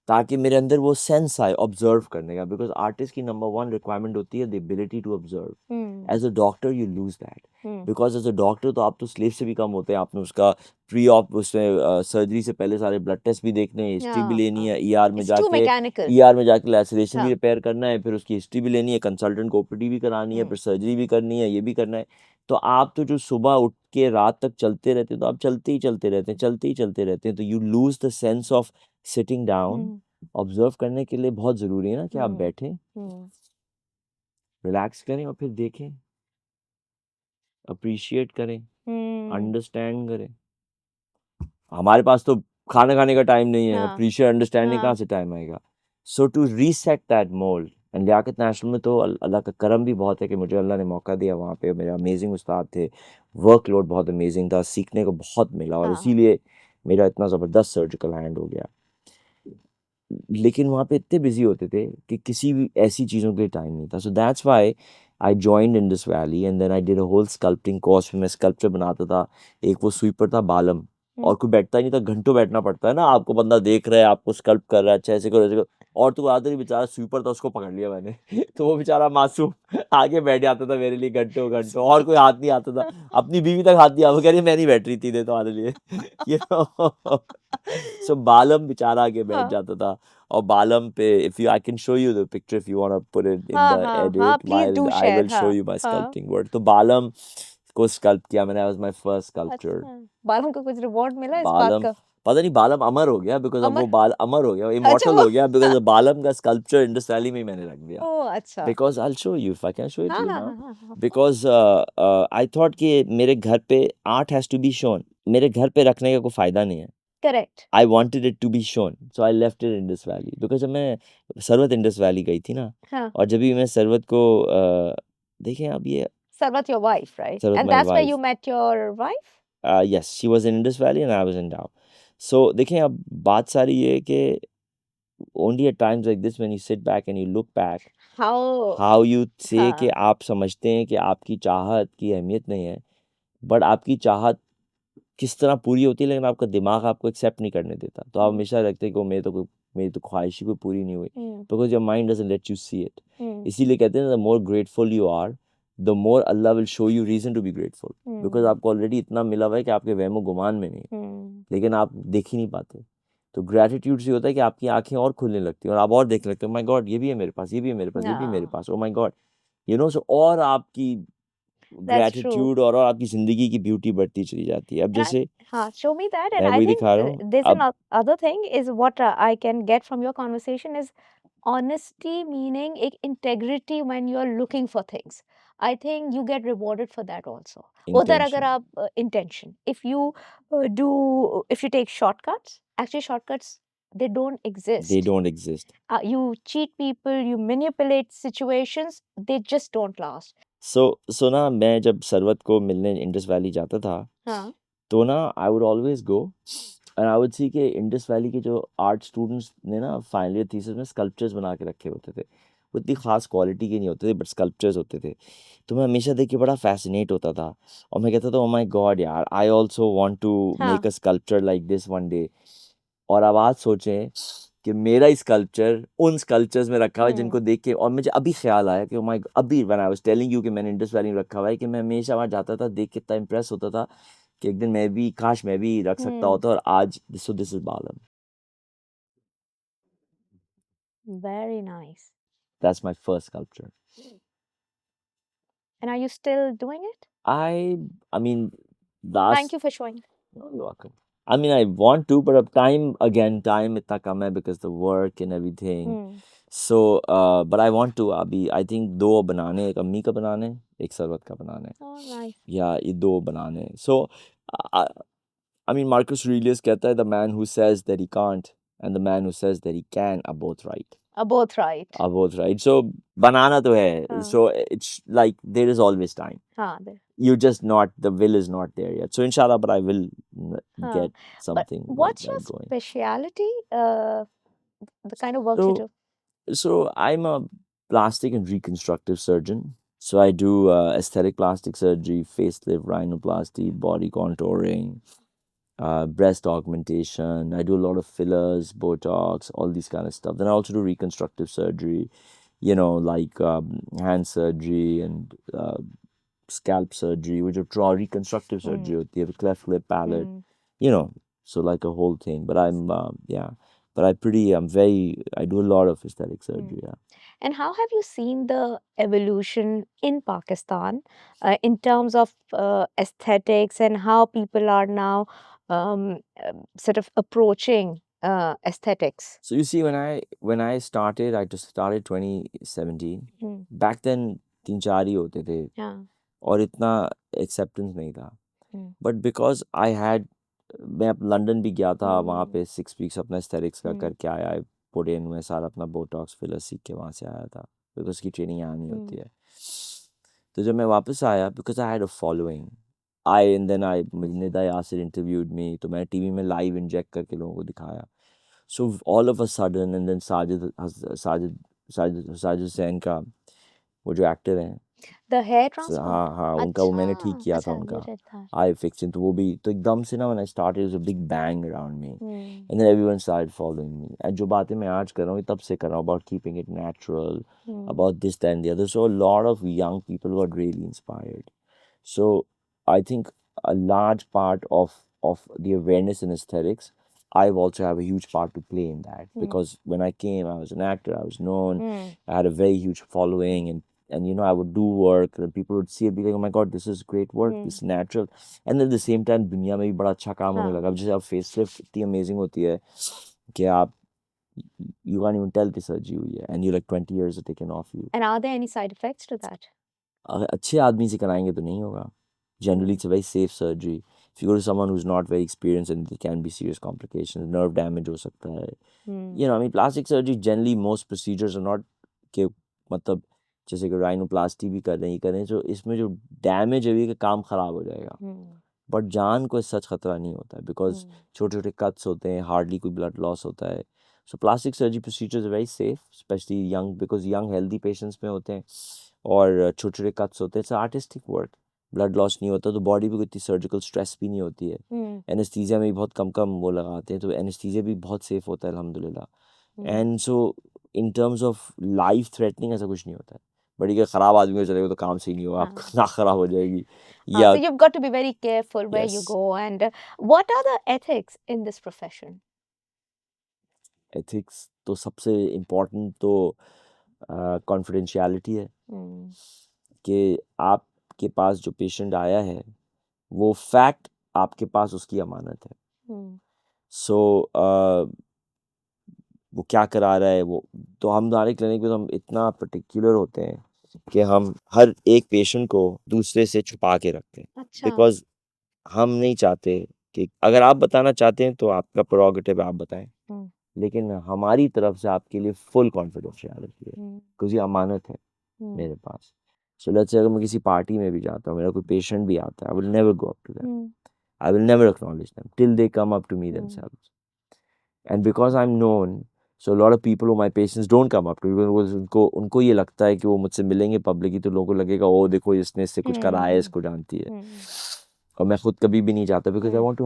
ताकि मेरे अंदर वो सेंस आए ऑब्जर्व करने का, बिकॉज आर्टिस्ट की नंबर वन रिक्वायरमेंट होती है the ability to observe. As a doctor you lose that, because as a doctor तो आप तो स्लीव से भी कम होते हैं। आपने उसका प्री ऑप, उसमें सर्जरी से पहले सारे ब्लड टेस्ट भी देखने हैं, हिस्ट्री भी लेनी है, इट्स टू मैकेनिकल। ईआर में जाके लैसरेशन भी हाँ रिपेयर करना है, फिर उसकी हिस्ट्री भी लेनी है, कंसल्टेंट को ओपीडी भी करानी है, फिर सर्जरी भी करनी है, ये भी करना है। तो आप तो जो सुबह उठ के रात तक चलते रहते हैं, तो आप चलते ही चलते रहते हैं, चलते ही चलते रहते हैं, तो you lose the sense of sitting down. Observe करने के लिए बहुत ज़रूरी है ना कि आप बैठें, रिलैक्स करें और फिर देखें, अप्रिशिएट करें, अंडरस्टैंड करें। हमारे पास तो खाना खाने का टाइम नहीं है, हाँ अप्रिशिएट अंडरस्टैंडिंग कहाँ हाँ से टाइम आएगा। So to reset that mould, and Liaquat National में तो अल्लाह का करम भी बहुत है कि मुझे अल्लाह ने मौका दिया, वहाँ पे मेरे अमेजिंग उस्ताद थे, वर्कलोड बहुत अमेजिंग था, सीखने को बहुत मिला, और हाँ इसीलिए मेरा इतना ज़बरदस्त सर्जिकल हैंड हो गया। लेकिन वहाँ पे इतने बिजी होते थे कि किसी भी ऐसी चीज़ों के लिए टाइम नहीं था। So that's why I joined Indus Valley, and then I did a whole sculpting course. में मैं स्कल्पचर बनाता था। एक वो स्वीपर था बालम, और कोई बैठता ही नहीं था, घंटों बैठना पड़ता है ना, आपको बंदा देख रहा है, आपको स्कल्प कर रहा है, अच्छा ऐसे करो ऐसे करो। और तो आदमी बेचारा स्वीपर था, उसको पकड़ लिया मैंने तो वो बेचारा मासूम आगे बैठ जाता था मेरे लिए घंटों घंटों, और कोई हाथ नहीं आता था। अपनी बीवी तक हाथ नहीं आता, वो कह रही मैं नहीं बैठ रही थी तुम्हारे लिए you know। सो बालम बेचारा आगे बैठ हाँ जाता था। और बालम पे, if you, I can show you the picture if you want to put it in हाँ द हाँ हाँ edit, please while do I share. Will show हाँ यू माय हाँ स्कल्पटिंग वर्क। तो बालम को स्कल्प किया मैंने, वाज माय फर्स्ट स्कल्पचर। अच्छा, बालों को कुछ रिवॉर्ड मिला इस बात बालम, का? पता नहीं, बालम अमर हो गया, बिकॉज अब वो अमर, बाल अमर हो गया, अच्छा इमॉर्टल वो हो गया, बिकॉज बालम का स्कल्पचर इंडस वैली में ही मैंने रख दिया। ओ अच्छा। Because I will show you, if I can show it हाँ यू हाँ नाउ। हाँ हाँ हाँ बिकॉज आई थॉट कि मेरे घर पे art has to be shown, मेरे घर पे रखने का कोई फ़ायदा नहीं है। Correct. I wanted it to be shown, so I left it in Indus Valley, because जब मैं सरवत इंडस वैली गई थी ना, हाँ, और जब भी मैं सरवत को देखें, अब ये Sarvat your wife, right? Sarwat And my that's where you wife, met your wife? yes, she was in Indus Valley and I was in Dow. So देखें, अब बात सारी ये है कि only at times like this when you sit back and you look back, How? how you say कि हाँ आप समझते हैं कि आपकी चाहत की अहमियत नहीं है, बट आपकी चाहत किस तरह पूरी होती है, लेकिन आपका दिमाग आपको एक्सेप्ट नहीं करने देता। तो आप हमेशा रखते हैं कि वो मेरी तो ख्वाहिश ही कोई पूरी नहीं हुई, because your mind doesn't let you see it. इसीलिए कहते हैं the more grateful you are, the more Allah will show you reason to be grateful, because आपको ऑलरेडी इतना मिला हुआ है कि आपके वहमो गुमान में नहीं है, लेकिन आप देख ही नहीं पाते। तो ग्रैटिट्यूड से होता है कि आपकी आंखें और खुलने लगती हैं, और आप और देखने लगते हो, माय गॉड ये भी है मेरे पास, ये भी है मेरे पास, ये भी है मेरे हाँ पास, oh my God, you know. So और आपकी That's true. ग्रेटिट्यूड और आपकी जिंदगी की ब्यूटी बढ़ती चली जाती है। अब And जैसे show me that. And मैं I वही think दिखा रहा हूँ there's अब another thing is what I can get from your conversation is honesty, meaning integrity when you're looking for things. I think you get rewarded for that also. उधर अगर intention आप intention, if you take shortcuts, actually shortcuts they don't they exist. Don't exist You cheat people, you manipulate situations, they just don't last. सो ना मैं जब सरवत को मिलने Indus valley जाता था हाँ तो ना I would always go and I would see कि इंडस वैली के जो आर्ट स्टूडेंट्स ने ना फाइनल ईयर थीसिस में स्कल्पचर्स बना के रखे होते थे वो इतनी खास क्वालिटी के नहीं होते थे बट स्कल्पचर्स होते थे तो मैं हमेशा देख के बड़ा फैसिनेट होता था और मैं कहता था ओ माय गॉड यार आई ऑल्सो वांट टू हाँ make a sculpture like this one day और अब आज सोचें कि मेरा स्कल्पचर उन स्कल्पचर्स में रखा हुआ है जिनको देख के और मुझे अभी ख्याल आया कि माय अभी when I was telling you कि मैंने इंडस वैली में रखा हुआ है कि मैं हमेशा वहाँ जाता था देख के इतना इंप्रेस होता था कि एक दिन मैं भी काश मैं भी रख सकता होता और आज दिस इज बालम very nice. That's my first sculpture And are you still doing it? I mean Thank last you for showing. you're welcome I mean I want to but time इतना कम है because the work and everything so but I want to अभी I think दो बनाने एक अम्मी का बनाने एक सरवत का बनाने Oh, nice. या ये दो बनाने so I, I mean Marcus Aurelius कहता है the man who says that he can't and the man who says that he can are both right Both right. are both right so बनाना तो है हाँ so it's like there is always time हाँ there. you're just not the will is not there yet so inshallah but I will हाँ. get But something like what's your that going speciality? The kind of work you so do. so I'm a plastic and reconstructive surgeon so I do aesthetic plastic surgery facelift rhinoplasty body contouring breast augmentation I do a lot of fillers botox all these kind of stuff then I also do reconstructive surgery you know like hand surgery and scalp surgery which are draw reconstructive surgery होती है cleft lip palate you know so like a whole thing but I'm yeah but I do a lot of aesthetic surgery yeah And how have you seen the evolution in Pakistan in terms of aesthetics and how people are now sort of approaching aesthetics? so you see when I started I just started 2017 back then तीन चार ही होते थे Yeah. और इतना acceptance नहीं था but because I had मैं अब लंदन भी गया था वहाँ पे 6 weeks अपना एस्थेटिक्स का करके आया पुट इन में सारा अपना बोटॉक्स फिलर सीख के वहाँ से आया था बिकॉज उसकी ट्रेनिंग यहाँ नहीं होती है तो जब मैं वापस आया because I had a following I and then I Nida Yasir interviewed me तो मैं टीवी में लाइव इंजेक्ट करके लोगों को दिखाया so all of a sudden and then Sajid Hussain का वो जो एक्टर हैं The hair transplant? हाँ हाँ उनका वो मैंने ठीक किया था अच्छा उनका मुझे था. आई फिक्सिंग तो वो भी तो एकदम से ना when I started was a big bang around me and then everyone started following me and जो बातें मैं आज कर रहा हूँ तब से कर रहा हूँ about keeping it natural about this that and the other so a lot of young people got really inspired so I think a large part of the awareness in aesthetics I've also have a huge part to play in that because when I came I was an actor I was known I had a very huge following and you know I would do work and people would see it be like oh my god this is great work this is natural and at the same time दुनिया में भी बड़ा अच्छा काम होने लगा अब जैसे अब फेसलिफ्ट इतनी अमेजिंग होती है कि आप you can't even tell the surgery हुई है and you like 20 years are taken off you And are there any side effects to that? अगर अच्छे आदमी से कराएंगे तो नहीं होगा generally it's a very safe surgery if you go to someone who's not very experienced and there can be serious complications nerve damage हो सकता है you know I mean plastic surgery generally most procedures are not कि मतलब जैसे कि rhinoplasty भी कर रहे हैं तो इसमें जो डैमेज है कि काम ख़राब हो जाएगा बट जान को सच खतरा नहीं होता है बिकॉज छोटे छोटे कट्स होते हैं हार्डली कोई ब्लड लॉस होता है सो plastic surgery procedures very safe specially young because young healthy patients में होते हैं और छोटे छोटे कट्स होते हैं it's artistic work blood loss नहीं होता तो बॉडी पे कोई इतनी सर्जिकल स्ट्रेस भी नहीं होती है एनेस्थीसिया में भी बहुत कम कम वो लगाते हैं तो एनेस्थीसिया भी बहुत सेफ होता है अल्हम्दुलिल्लाह and so in terms of life threatening ऐसा कुछ नहीं होता है बट ये ख़राब आदमी को चलेगा तो काम सही नहीं होगा आपका नाक ख़राब हो जाएगी या So you've got to be very careful where you Yes. go. And what are the ethics in this profession? Ethics तो सबसे इम्पोर्टेंट तो कॉन्फिडेंशियलिटी है कि आप आपके पास जो पेशेंट आया है वो फैक्ट आपके पास उसकी अमानत है. सो वो क्या करा रहा है वो, तो हमारे क्लिनिक में तो हम इतना पर्टिकुलर होते हैं कि हम हर एक पेशेंट को दूसरे से छुपा के रखते हैं. अच्छा. बिकॉज हम नहीं चाहते कि अगर आप बताना चाहते हैं तो आपका प्रोरोगेटिव है, आप बताएं, लेकिन हमारी तरफ से आपके लिए फुल कॉन्फिडेंशियलिटी है क्योंकि अमानत है मेरे पास. सो लेट्स से अगर मैं किसी पार्टी में भी जाता हूँ, मेरा कोई पेशेंट भी आता है, I will never go up to them, I will never acknowledge them till they come up to me themselves. And because I'm known, so a lot of people who my patients don't come up to me because उनको ये लगता है कि वो मुझसे मिलेंगे publicly तो लोगों को लगेगा ओ देखो इसने इससे कुछ करा है, इसको जानती है. और मैं खुद कभी भी नहीं चाहता because I want to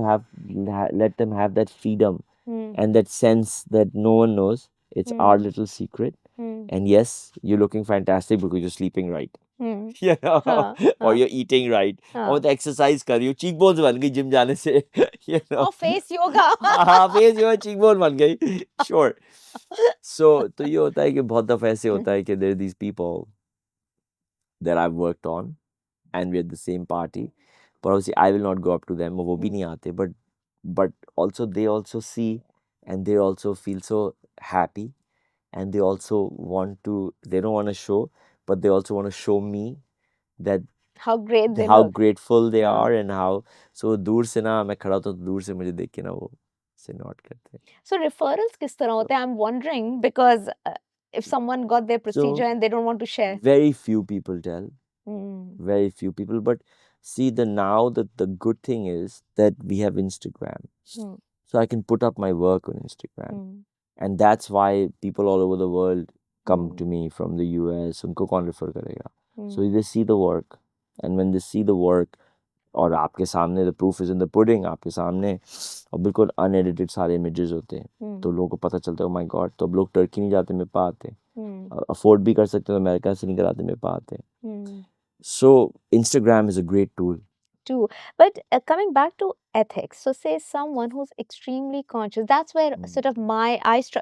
let them have that freedom and that sense that no one knows. It's our little secret. And yes, you're looking fantastic because you're sleeping right. You know, or you're eating right, or the exercise कर रही हो, cheekbones बन गई gym जाने से. You know, face yoga. हाँ face yoga, cheekbone बन गई. Sure. So तो ये होता है कि बहुत दफा ऐसे होता है कि there are these people that I've worked on and we're at the same party, but obviously I will not go up to them, वो भी नहीं आते, but also they also see and they also feel so happy and they also want to, they don't want to show, but they also want to show me that How great they how look. grateful they हाँ. are and how. So दूर से ना मैं खड़ा होता हूँ तो दूर से मुझे देख के ना वो से नॉट करते हैं. So referrals किस तरह होते हैं? I'm wondering because if someone got their procedure So and they don't want to share. very few people tell. Hmm. Very few people, but see the good thing is that we have Instagram, so I can put up my work on Instagram, and that's why people all over the world come to me from the US. उनको कौन refer करेगा? So they see the work, and when they see the work, और आपके सामने the proof is in the pudding, आपके सामने और बिल्कुल unedited सारे images होते हैं, तो लोगों को पता चलता है oh my god, तो अब लोग टर्की नहीं जाते मेरे पास आते, अफोर्ड भी कर सकते हैं तो अमेरिका से नहीं कराते मेरे पास आते हैं. So Instagram is a great tool. Too. But coming back to ethics, so say someone who's extremely conscious, that's where sort of my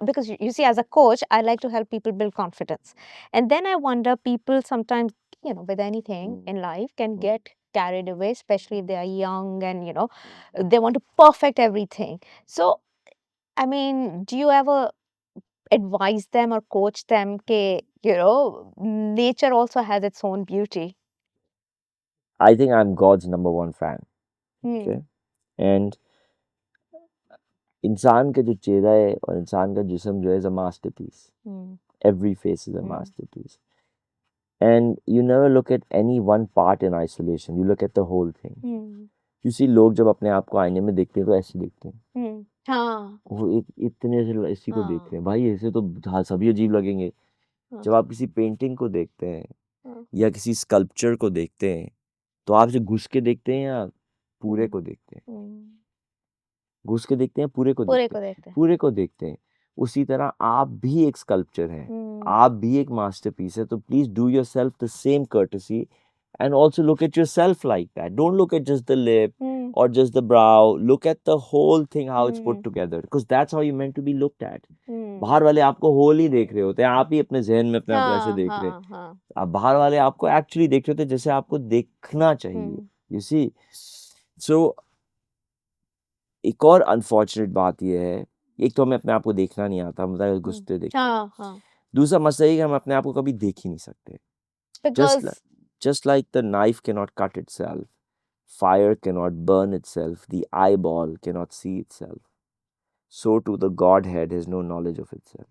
because you see, as a coach, I like to help people build confidence. And then I wonder, people sometimes, with anything in life can get carried away, especially if they are young and, they want to perfect everything. So, I mean, do you ever advise them or coach them, nature also has its own beauty? I think I'm God's #1 fan. Okay. And इंसान का जो चेहरा है और इंसान का जिस्म जो है is a masterpiece. Every face is a masterpiece. And you never look at any one part in isolation. You look at the whole thing. You see, लोग जब अपने आप को आईने में देखते हैं तो ऐसे देखते हैं. हाँ. वो इतने से इसी को देख रहे हैं. भाई ऐसे तो सभी अजीब लगेंगे. जब आप किसी पेंटिंग को देखते हैं या किसी स्कल्पचर को देखते हैं तो आप इसे घुस के देखते हैं या पूरे को देखते हैं? घुस के देखते हैं, पूरे को देखते हैं? पूरे को देखते हैं. उसी तरह आप भी एक स्कल्पचर हैं, आप भी एक मास्टरपीस है, तो please do yourself the same courtesy and also look at yourself like that. Don't look at just the lip or just the brow. Look at the whole thing, how it's put together, because that's how you're meant to be looked at. बाहर वाले आपको whole ही देख रहे होते हैं, आप ही अपने जहन में अपने आप को ऐसे देख रहे हैं. अब बाहर वाले आपको एक्चुअली देख रहे होते हैं जैसे आपको देखना चाहिए. You see, so एक और अनफॉर्चुनेट बात यह है, एक तो हमें अपने आप को देखना नहीं आता, मतलब घुसते देखते हैं. दूसरा मसला ये कि हम अपने आप को कभी देख ही नहीं सकते. Just like the knife cannot cut itself, fire cannot burn itself, the eyeball cannot see itself, so too the Godhead has no knowledge of itself.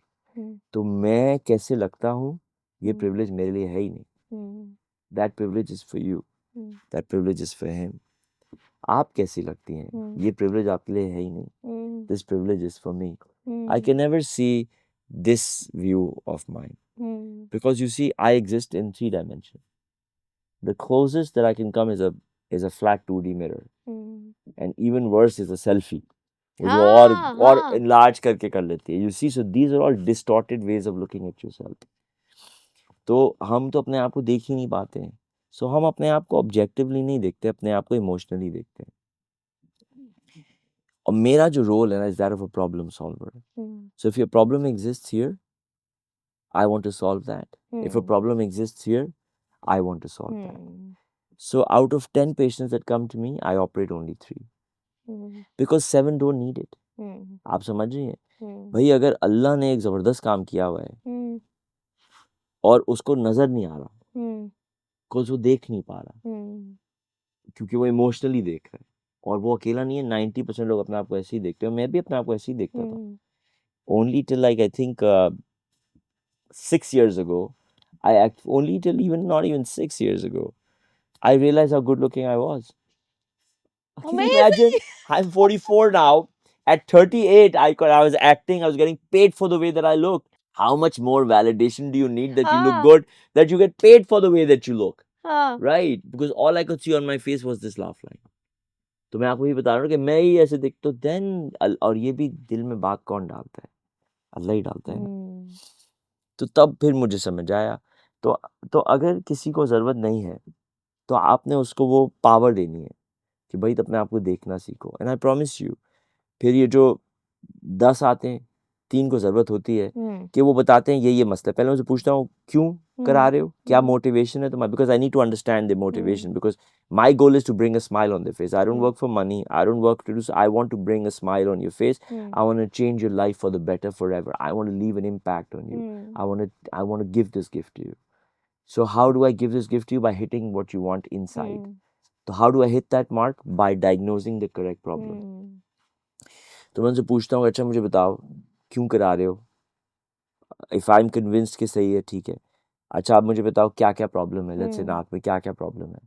तो मैं कैसे लगता हूँ ये privilege मेरे लिए है ही नहीं. That privilege is for you. That privilege is for him. आप कैसी लगती हैं ये privilege आपके लिए है ही नहीं. This privilege is for me. I can never see this view of mine because you see I exist in 3 dimensions. The closest that I can come is a flat 2D mirror, and even worse is a selfie. जो और enlarge करके कर लेती है. You see, so these are all distorted ways of looking at yourself. तो हम तो अपने आप को देख ही नहीं पाते हैं. So हम अपने आप को objectively नहीं देखते, अपने आप को emotionally देखते हैं. और मेरा जो role है ना is that of a problem solver. So if your problem exists here, I want to solve that. If a problem exists here, I want to solve that. So out of 10 patients that come to me, I operate only 3 hmm, because 7 don't need it. हम्म, आप समझ रही हैं? हम्म, भाई अगर अल्लाह ने एक ज़बरदस्त काम किया हुआ है हम्म, और उसको नज़र नहीं आ रहा, हम्म, बिकॉज़ वो देख नहीं पा रहा, हम्म, क्योंकि वो इमोशनली देख रहा है और वो अकेला नहीं है, 90% लोग अपने आप को ऐसे ही देखते हैं, मैं भी अपने आप को ऐसे ही देखता था। हम्म, Only till like I think 6 years ago, only till even not even 6 years ago, I realized how good looking I was. Can you imagine? Amazing. I'm 44 now. At 38, I was acting, I was getting paid for the way that I looked. How much more validation do you need that you look हाँ, good, that you get paid for the way that you look? हाँ, Right? Because all I could see on my face was this laugh line. तो मैं आपको ये बता रहा हूँ कि मैं ही ऐसे दिखता हूँ देन और ये भी दिल में बात कौन डालता है? अल्लाह ही डालता है ना। हम्म, तो तब फिर मुझे समझ आया तो तो अगर किसी को ज़रूरत नहीं है तो आपने उसको वो पावर देनी है कि भाई अपने आप को देखना सीखो एंड आई प्रॉमिस यू फिर ये जो 10 आते हैं 3 को ज़रूरत होती है हम्म, कि वो बताते हैं ये मसला है। पहले मैं उनसे पूछता हूँ क्यों करा रहे हो? क्या हम्म, मोटिवेशन है तुम्हारा? Because I need to understand the hmm, motivation because my goal is to bring a smile on their face. I don't work for money, I don't work to do I want to bring a smile on your face. Hmm, I want to change your life for the better forever. I want to leave an impact on you. Hmm, I want to give this gift to you. So how do I give this gift to you? By hitting what you want inside. Hmm, So how do I hit that mark? By diagnosing the correct problem. हम्म, तो मैं उनसे पूछता हूँ अच्छा मुझे बताओ क्यों करा रहे हो? इफ़ आई एम कन्विंस्ड कि सही है ठीक है। अच्छा आप मुझे बताओ क्या क्या प्रॉब्लम है? लेट्स से हम्म, नाक में क्या क्या प्रॉब्लम है?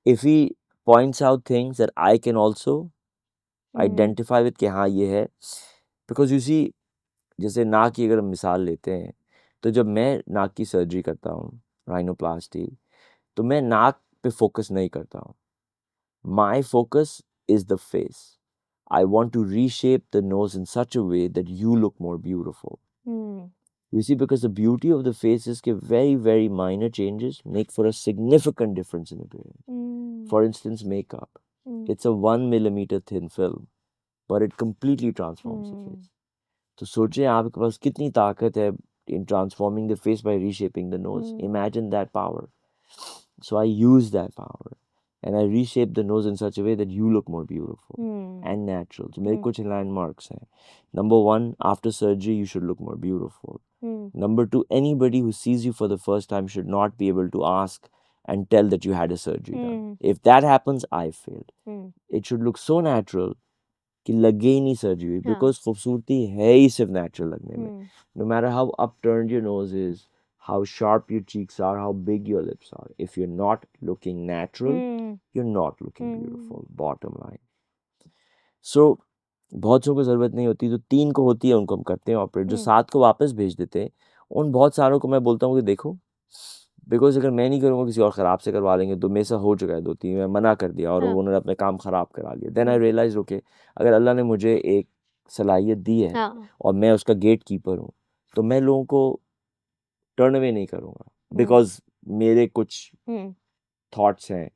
If he points out things that I can also hmm, identify with कि हाँ ये है बिकॉज यू सी जैसे नाक की अगर हम मिसाल लेते हैं तो जब मैं नाक की सर्जरी करता हूँ राइनोप्लास्टी तो मैं नाक पे फोकस नहीं करता हूँ my focus is the face I want to reshape the nose in such a way that you look more beautiful hmm, you see because the beauty of the face is that very very minor changes make for a significant difference in appearance hmm, for instance makeup hmm, it's a 1 millimeter thin film but it completely transforms the hmm, face तो सोचिए आपके पास कितनी ताकत है in transforming the face by reshaping the nose. Hmm, Imagine that power. So I use that power and I reshape the nose in such a way that you look more beautiful hmm, and natural. So मेरे कुछ landmarks हैं. Number 1, after surgery you should look more beautiful. Hmm, Number 2, anybody who sees you for the first time should not be able to ask and tell that you had a surgery done. Hmm, If that happens, I failed. Hmm, It should look so natural कि लगे ही नहीं surgery हाँ, because खूबसूरती है ही सिर्फ natural लगने में हम्म, no matter how upturned your nose is, how sharp your cheeks are, how big your lips are, if you're not looking natural, hmm, you're not looking hmm, beautiful. Bottom line. So बहुत सौ को ज़रूरत नहीं होती, जो 3 को होती है उनको हम करते हैं ऑपरेट, जो 7 को वापस भेज देते हैं, उन बहुत सारों को मैं बोलता हूँ कि देखो, बिकॉज़ अगर मैं नहीं करूँगा किसी और ख़राब से करवा लेंगे, तो मेरे से हो चुका है 2-3 मैं मना कर दिया और हाँ, उन्होंने अपना काम ख़राब करा लिया। Then I hmm, realize okay, अगर अल्लाह ने मुझे एक सलाहियत दी है हाँ, और मैं उसका गेट कीपर हूँ, तो मैं लोगों को टर्न अवे नहीं करूँगा, हम्म, बिकॉज़ मेरे कुछ हम्म, थॉट्स हैं,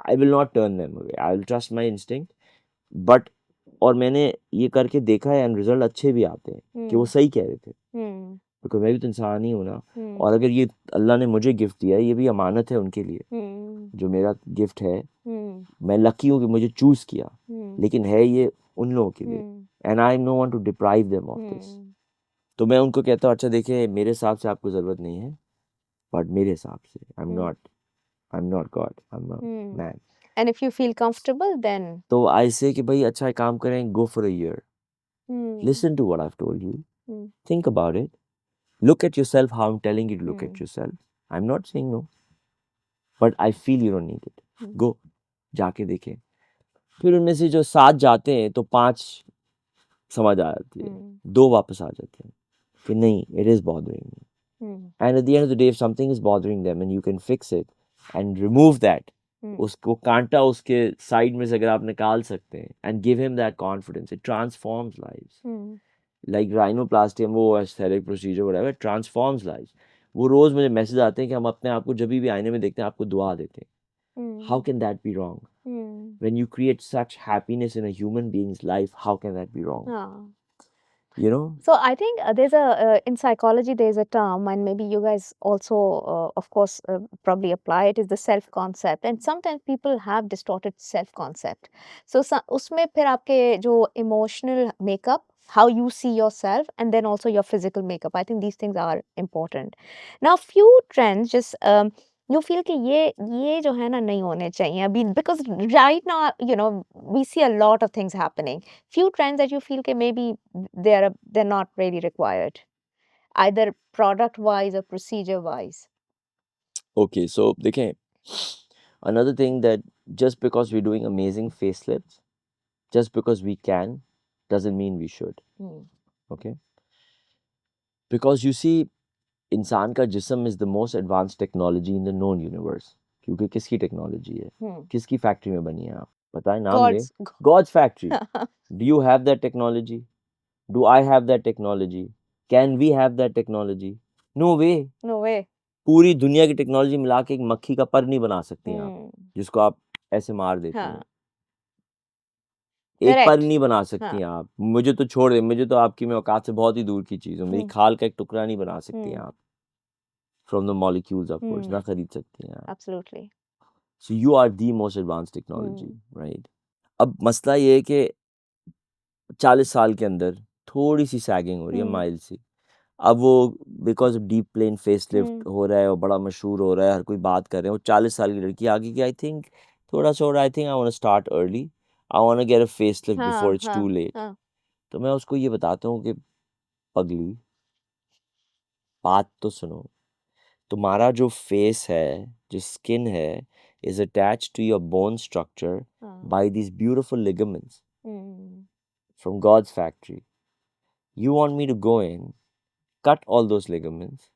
I will not turn them away, I will trust my instinct but और मैंने ये करके देखा है एंड रिजल्ट अच्छे भी आते हैं कि वो सही कह रहे थे हम्म, बिकॉज मैं भी तो इंसान ही हूँ ना हम्म, और अगर ये अल्लाह ने मुझे गिफ्ट दिया है ये भी अमानत है उनके लिए हम्म, जो मेरा गिफ्ट है हम्म, मैं लकी हूँ कि मुझे चूज़ किया हम्म, लेकिन है ये उन लोगों के लिए hmm, and I no want to deprive them of this hmm, तो मैं उनको कहता हूँ अच्छा देखिए मेरे हिसाब से आपको ज़रूरत नहीं है बट मेरे हिसाब से hmm, I am not God I am a hmm, man and if you feel comfortable then तो आई से कि भाई अच्छा एक काम करें go for a year hmm, listen to what I have told you hmm, think about it look at yourself how I'm telling you to look at hmm, yourself I'm not saying no but I feel you don't need it hmm, go जाके देखें फिर उनमें से जो 7 जाते हैं तो 5 समझ आ जाती है हम्म, 2 वापस आ जाते हैं कि नहीं it is bothering me hmm, and at the end of the day if something is bothering them and you can fix it and remove that हम्म, उसको कांटा उसके साइड में से अगर आप निकाल सकते हैं and give him that confidence it transforms lives hmm, like rhinoplasty and वो aesthetic procedure whatever it transforms lives वो रोज़ मुझे मैसेज आते हैं कि हम अपने आप को जब भी आईने में देखते हैं आपको दुआ देते हैं how hmm, can that be wrong hmm, when you create such happiness in a human being's life how can that be wrong हाँ, you know. So I think there's a in psychology there's a term, and maybe you guys also, of course, probably apply it. Is the self concept, and sometimes people have distorted self concept. So उसमें फिर आपके जो emotional makeup, how you see yourself, and then also your physical makeup. I think these things are important. Now, few trends just you feel कि ये जो है ना नहीं होने चाहिए अभी, because right now we see a lot of things happening. Few trends that you feel that maybe they're not really required, either product wise or procedure wise. Okay, so देखें, another thing that just because we're doing amazing facelifts, just because we can, doesn't mean we should. Okay, because you see, इंसान का जिस्म is the most advanced technology in the known universe. क्योंकि किसकी technology है, किसकी factory में बनी है, आप बताएं नाम लें. God's factory. Do you have that technology? Do I have that technology? Can we have that technology? No way. No way. पूरी दुनिया की टेक्नोलॉजी मिला के एक मक्खी का पर नहीं बना सकती आप, जिसको आप ऐसे मार देते हैं. एक पर Correct. नहीं बना सकती आप. मुझे तो छोड़ दे, मुझे तो आपकी मैं औकात से बहुत ही दूर की चीज हूँ. मेरी खाल का एक टुकड़ा नहीं बना सकती आप. From the molecules upwards, ना खरीद सकती हैं आप. Absolutely. So you are the most advanced technology, right? अब मसला ये है कि 40 साल के अंदर थोड़ी सी सैगिंग हो रही है, माइल्ड सी. अब वो because deep plane face lift हो रहा है और बड़ा मशहूर हो रहा है, हर कोई बात कर रहे हैं. वो 40 साल की लड़की आगे की, आई थिंक थोड़ा सा, I think I want to start early, I want to get a face lift before it's too late. तो मैं उसको ये बताता हूँ कि पगली, बात तो सुनो. तुम्हारा जो फेस है, जो स्किन है, is attached to your bone structure by these beautiful ligaments from God's factory. You want me to go in, cut all those ligaments,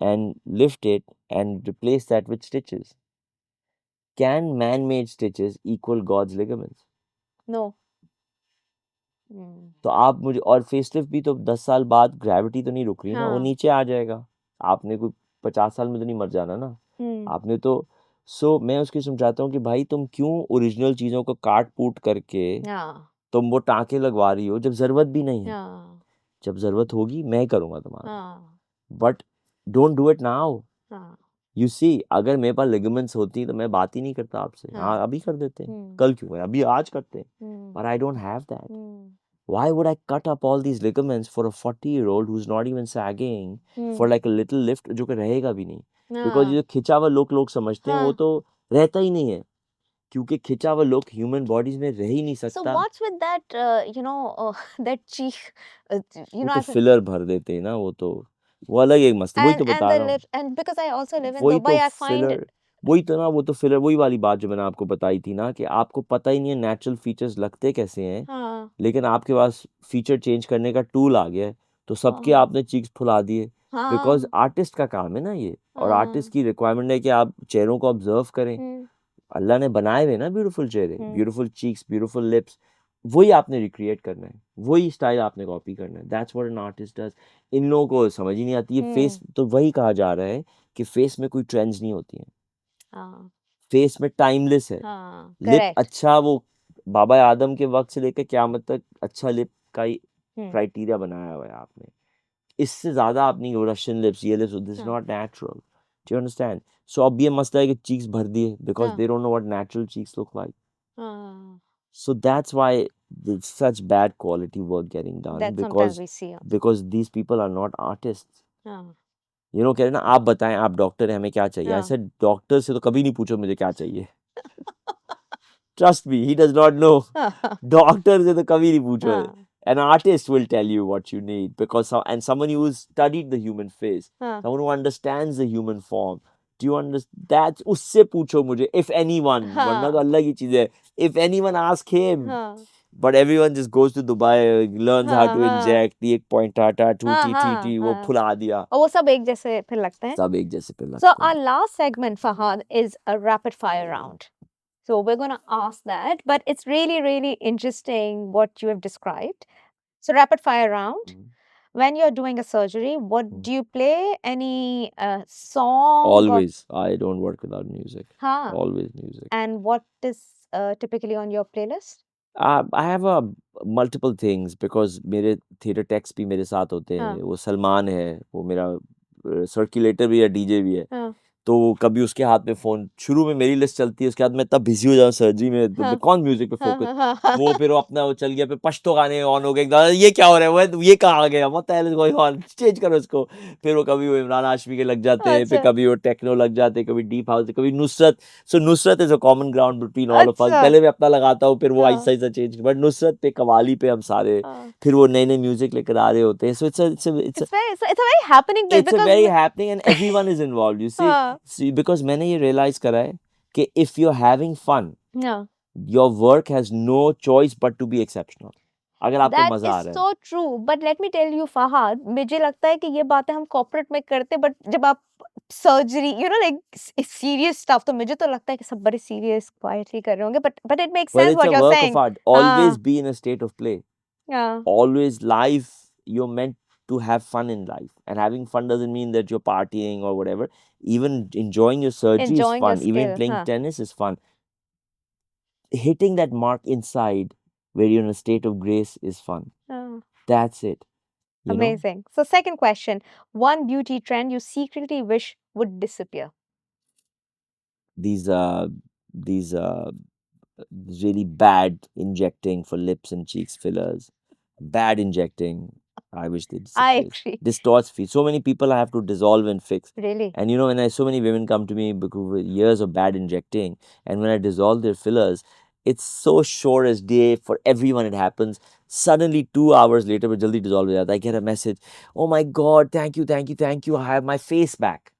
and lift it and replace that with stitches? Can man-made stitches equal God's ligaments? No. तो आप मुझे, और facelift भी तो 10 साल बाद gravity तो नहीं रुक रही ना, वो नीचे आ जाएगा. आपने कोई 50 साल में तो नहीं मर जाना ना आपने तो. सो मैं उसकी समझाता हूँ कि भाई तुम क्यों ओरिजिनल चीजों को काट पूट करके तुम वो टाँके लगवा रही हो जब जरूरत भी नहीं है. जब जरूरत होगी मैं करूंगा तुम्हारा, but don't do it now. You see, अगर मेरे पास लिगामेंट्स होती तो मैं बात ही नहीं करता आपसे. हाँ, अभी कर देते हैं, कल क्यों है, अभी आज करते हैं. पर I don't have that. Why would I cut up all these ligaments for a 40-year-old who's not even sagging for like a little lift जो कि रहेगा भी नहीं. Because ये जो खिंचा हुआ लुक लोग समझते हैं वो तो रहता ही नहीं है, क्योंकि खिंचा हुआ लुक ह्यूमन बॉडीज में रह ही नहीं So सकता. what's with that, that cheek, वो तो फिलर भर देते हैं ना, वो अलग एक मसला. वही तो and बता the रहा हूँ. lips, and because I also live in वही Dubai, तो I find फिलर, वही तो ना, वो तो फिलर, वही वाली बात जो मैंने आपको बताई थी ना, कि आपको पता ही नहीं है नेचुरल फीचर्स लगते कैसे हैं. लेकिन आपके पास फीचर चेंज करने का टूल आ गया है, तो सबके आपने चीक्स फुला दिए. बिकॉज आर्टिस्ट का काम है ना ये, और आर्टिस्ट की रिक्वायरमेंट है कि आप चेहरों को ऑब्जर्व करें. अल्लाह ने बनाए हुए ना ब्यूटीफुल चेहरे, ब्यूटीफुल चीक्स, ब्यूटीफुल लिप्स, वही आपने रिक्रिएट करना है, वही स्टाइल आपने कॉपी करना है. That's what an artist does. इन लोगों को समझ ही नहीं आती है. फेस तो वही कहा जा रहा है कि फेस में कोई ट्रेंड्स नहीं होती हैं. फेस में टाइमलेस है. लिप अच्छा, वो बाबा आदम के वक्त से लेकर क़यामत तक अच्छा लिप का ही क्राइटेरिया बनाया हुआ है आपने. इससे ज्यादा आप नहीं, रशियन लिप्स, ये lips, this is not natural. Do you understand? So अब ये मसला है कि चीक्स भर दिए because they don't know what natural cheeks look like. So that's why there's such bad quality work getting done, that sometimes we see. because these people are not artists. You know, कह रहे ना, आप बताएं, आप doctor हैं, हमें क्या चाहिए. ऐसे डॉक्टर से तो कभी नहीं पूछो मुझे क्या चाहिए. Trust me, he does not know. Doctor से तो कभी नहीं पूछो. An artist will tell you what you need, because and someone who has studied the human face, someone who understands the human form. Do you understand? That's उससे पूछो मुझे, if anyone. वरना तो अल्लाह की चीज है. If anyone, ask him. But everyone just goes to Dubai, learns how to inject, एक point Tata, T वो फुला दिया. और वो सब एक जैसे फिर लगते हैं. सब एक जैसे फिर लगते So हैं. our last segment, Fahad, is a rapid fire round. So we're going to ask that, but it's really, really interesting what you have described. So rapid fire round. When you're doing a surgery, what do you play? Any song? Always. I don't work without music. Always music. And what is typically on your playlist? I have multiple things because मेरे theater techs भी मेरे साथ होते हाँ हैं. वो सलमान है, वो मेरा सर्कुलेटर भी है, डीजे भी है. हाँ तो कभी उसके हाथ में फ़ोन, शुरू में मेरी लिस्ट चलती है, उसके बाद मैं इतना बिज़ी हो जाऊँ सर्जरी में, तो मैं हाँ कौन म्यूज़िक पे हाँ फ़ोकस. हाँ हाँ वो फिर वो अपना वो चल गया, फिर पश्तो गाने ऑन हो गए एकदम, ये क्या हो रहा है? वो ये कहाँ आ गया? What the hell is going on? Change करो इसको. फिर वो कभी वो इमरान हाशमी के लग जाते हैं, फिर अच्छा कभी वो टेक्नो लग जाते हैं, कभी डीप हाउस, कभी Nusrat. So Nusrat is a common ground between all of us. अच्छा पहले मैं अपना लगाता हूँ, फिर वो हाँ आहिस्ता-आहिस्ता चेंज, बट नुसरत पे, कव्वाली पे हम सारे, हाँ फिर वो नए-नए म्यूज़िक लेकर आ रहे होते हैं. सो it's a very happening bit it's a because very happening and everyone is involved. You हाँ see, because मैंने ये realize करा है कि if you're having fun, हाँ your work has no choice but to be exceptional. अगर आपको That मजा is आ रहा है. so true. But let me tell you, Fahad, मुझे लगता है कि ये बातें हम कॉर्पोरेट में करते, बट जब आप सर्जरी, लाइक सीरियस स्टफ, तो मुझे तो लगता है कि सब बड़े सीरियस क्वाइटली कर रहे होंगे, but it makes But sense it's what a you are work of saying. art. Always हाँ be in a state of play. हाँ Always life, you're meant to have fun in life. And having fun doesn't mean that you're partying or whatever. Even enjoying your surgery is enjoying your fun. Even skill. playing हाँ tennis is fun. Hitting that mark inside where you're in a state of grace is fun. हाँ That's it. You know? amazing. So second question, one beauty trend you secretly wish would disappear. these uh these really bad injecting for lips and cheeks fillers, bad injecting. I wish they I disappeared. agree. Distorts face. So many people I have to dissolve and fix. Really? And when so many women come to me because with years of bad injecting, and when I dissolve their fillers, it's so sure as day for everyone it happens. Suddenly 2 hours later, but jaldi dissolve ho jata. I get a message, oh my god, thank you, thank you, thank you. I have my face back.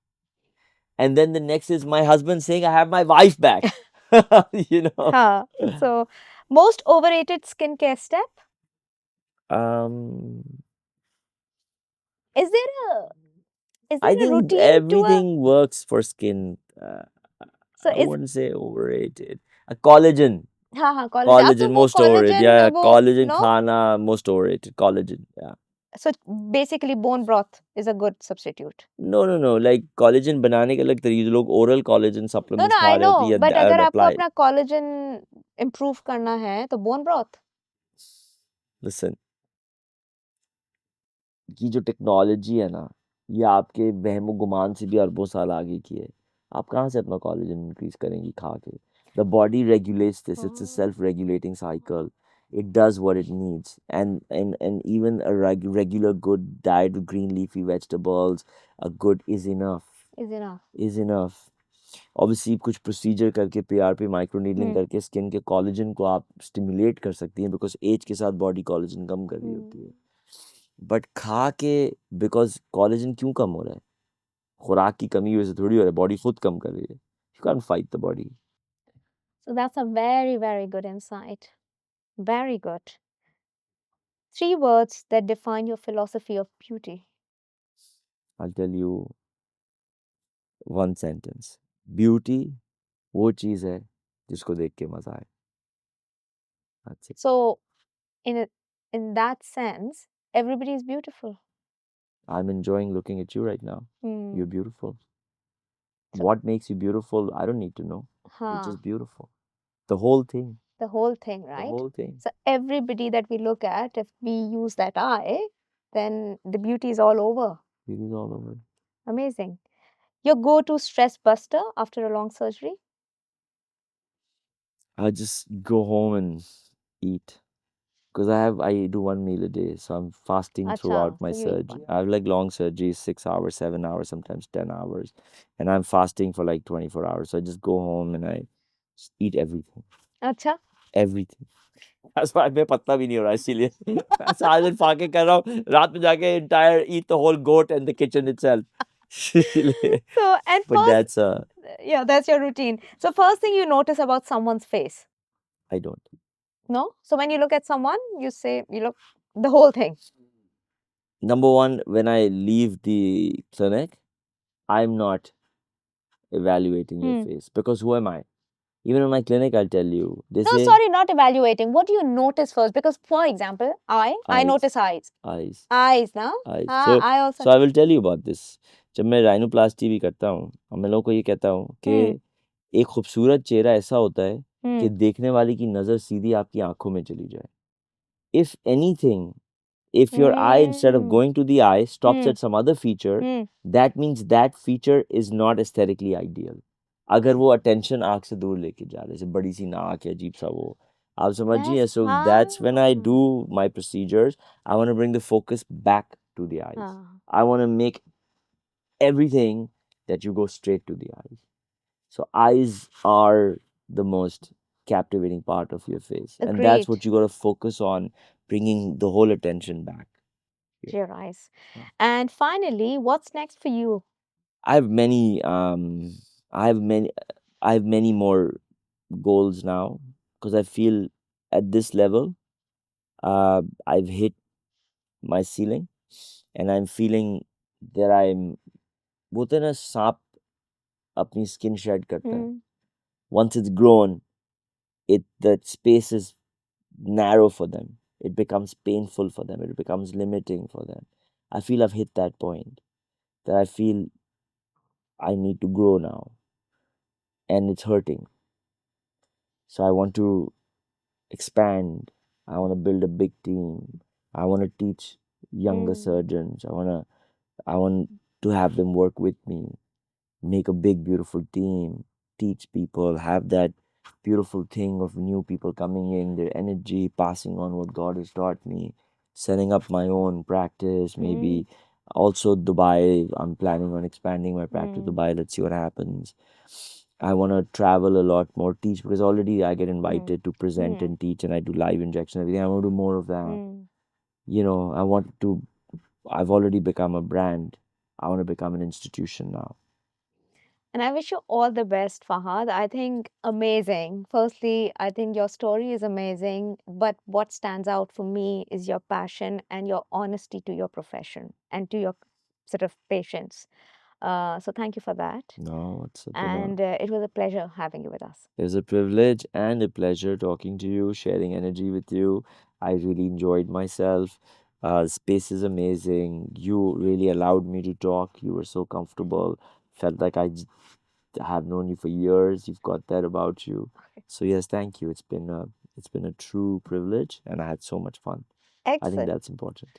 And then the next is my husband saying, I have my wife back. you know. Huh. So most overrated skincare step? Um, Is there a is I there a think routine to a everything works for skin. so I is wouldn't say overrated. Collagen. हाँ हाँ collagen अब तो Collagen, वो most overrated. collagen Yeah, वो collagen no khana, most overrated. Collagen. Yeah. so basically bone broth is a good substitute. No, no, no. Like collagen बनाने के अलग तरीके लोग oral collagen No supplements I खा रहे know होते हैं but या अगर आपको apply. अपना collagen improve करना है तो bone broth. Listen, की जो टेक्नोलॉजी है ना, ये आपके वहम गुमान से भी अरबों साल आगे की है. आप कहाँ से अपना कोलेजन इंक्रीज करेंगी खा के? The body regulates this. It's a self regulating cycle. It does what it needs, and even a regular good diet with green leafy vegetables, a good is enough. Is enough. Is enough. Obviously कुछ procedure करके PRP micro needling करके skin के collagen को आप stimulate कर सकती हैं, because as के साथ बॉडी कोलेजन कम कर रही होती है. बट खा के, बिकॉज कोलेजन क्यों कम हो रहा है? खुराक की कमी की वजह से थोड़ी हो रहा है, बॉडी खुद कम कर रही है. You can fight the body. So that's a very very good insight. Very good. 3 words that define your philosophy of beauty. I tell you one sentence. Beauty वो चीज़ है जिसको देख के मजा आए. That's it. So in a, in that sense everybody is beautiful. I'm enjoying looking at you right now. Hmm. You're beautiful. So- What makes you beautiful? I don't need to know. You're Huh. just beautiful. The whole thing. The whole thing, The right? whole thing. So everybody that we look at, if we use that eye, then the beauty is all over. Beauty is all over. Amazing. Your go-to stress buster after a long surgery? I just go home and eat. Because I do one meal a day, so I'm fasting throughout Acha, my so you eat surgery. one. I have like long surgeries, 6 hours, 7 hours, sometimes 10 hours, and I'm fasting for like 24 hours. So I just go home and I just eat everything, Acha. everything. That's why मैं पतला भी नहीं हो रहा इसीलिए. मैं सारा दिन फाके कर रहा हूँ, रात में जाके entire eat the whole goat and the kitchen itself. इसीलिए. So and But first, that's yeah, that's your routine. So first thing you notice about someone's face, I don't. no? So when you look at someone, you look the whole thing. Number one, when I leave the clinic, I'm not evaluating your face because who am I? Even in my clinic, I'll tell you. They No, say sorry, not evaluating. What do you notice first? Because, for example, I eyes, notice eyes. eyes, Eyes, na? eyes. हाँ, I also. So I will tell you about this. जब मैं rhinoplasty भी करता हूँ और मैं लोगों को ये कहता हूँ कि एक खूबसूरत चेहरा ऐसा होता है कि देखने वाले की नज़र सीधी आपकी आँखों में चली जाए. If anything, if your eye, instead of Hmm. going to the eye, stops Hmm. at some other feature, Hmm. that means that feature is not aesthetically ideal. अगर वो attention आँख से दूर लेके जा रहे, जैसे बड़ी सी नाक है, अजीब सा वो, आप समझिए. That's So that's when I do my procedures. I want to bring the focus back to the eyes. I want to make everything that you go straight to the eyes. So eyes are the most captivating part of your face, and that's Agreed. what you got to focus on, bringing the whole attention back. To your eyes. And finally, what's next for you? I have many I have many I have many more goals now, because I feel at this level I've hit my ceiling, and I'm feeling that I'm, बोलते हैं ना सांप अपनी skin shed करता है. Once it's grown, the space is narrow for them. It becomes painful for them. It becomes limiting for them. I feel I've hit that point that I feel I need to grow now, and it's hurting. So I want to expand. I want to build a big team. I want to teach younger surgeons. I want to have them work with me, make a big beautiful team, teach people, have that beautiful thing of new people coming in, their energy, passing on what God has taught me, setting up my own practice, maybe also Dubai. I'm planning on expanding my practice to Dubai. Let's see what happens. I want to travel a lot more, teach, because already I get invited to present and teach, and I do live injection, everything. I want to do more of that. You know, I've already become a brand. I want to become an institution now. And I wish you all the best, Fahad. I think amazing. Firstly, I think your story is amazing, but what stands out for me is your passion and your honesty to your profession and to your sort of patients. So thank you for that. No, it's been And it was a pleasure having you with us. it was a privilege and a pleasure talking to you, sharing energy with you. I really enjoyed myself. Space is amazing. You really allowed me to talk. You were so comfortable. Felt like have known you for years. You've got that about you. So yes, thank you. It's been a true privilege, and I had so much fun. I think Excellent. that's important.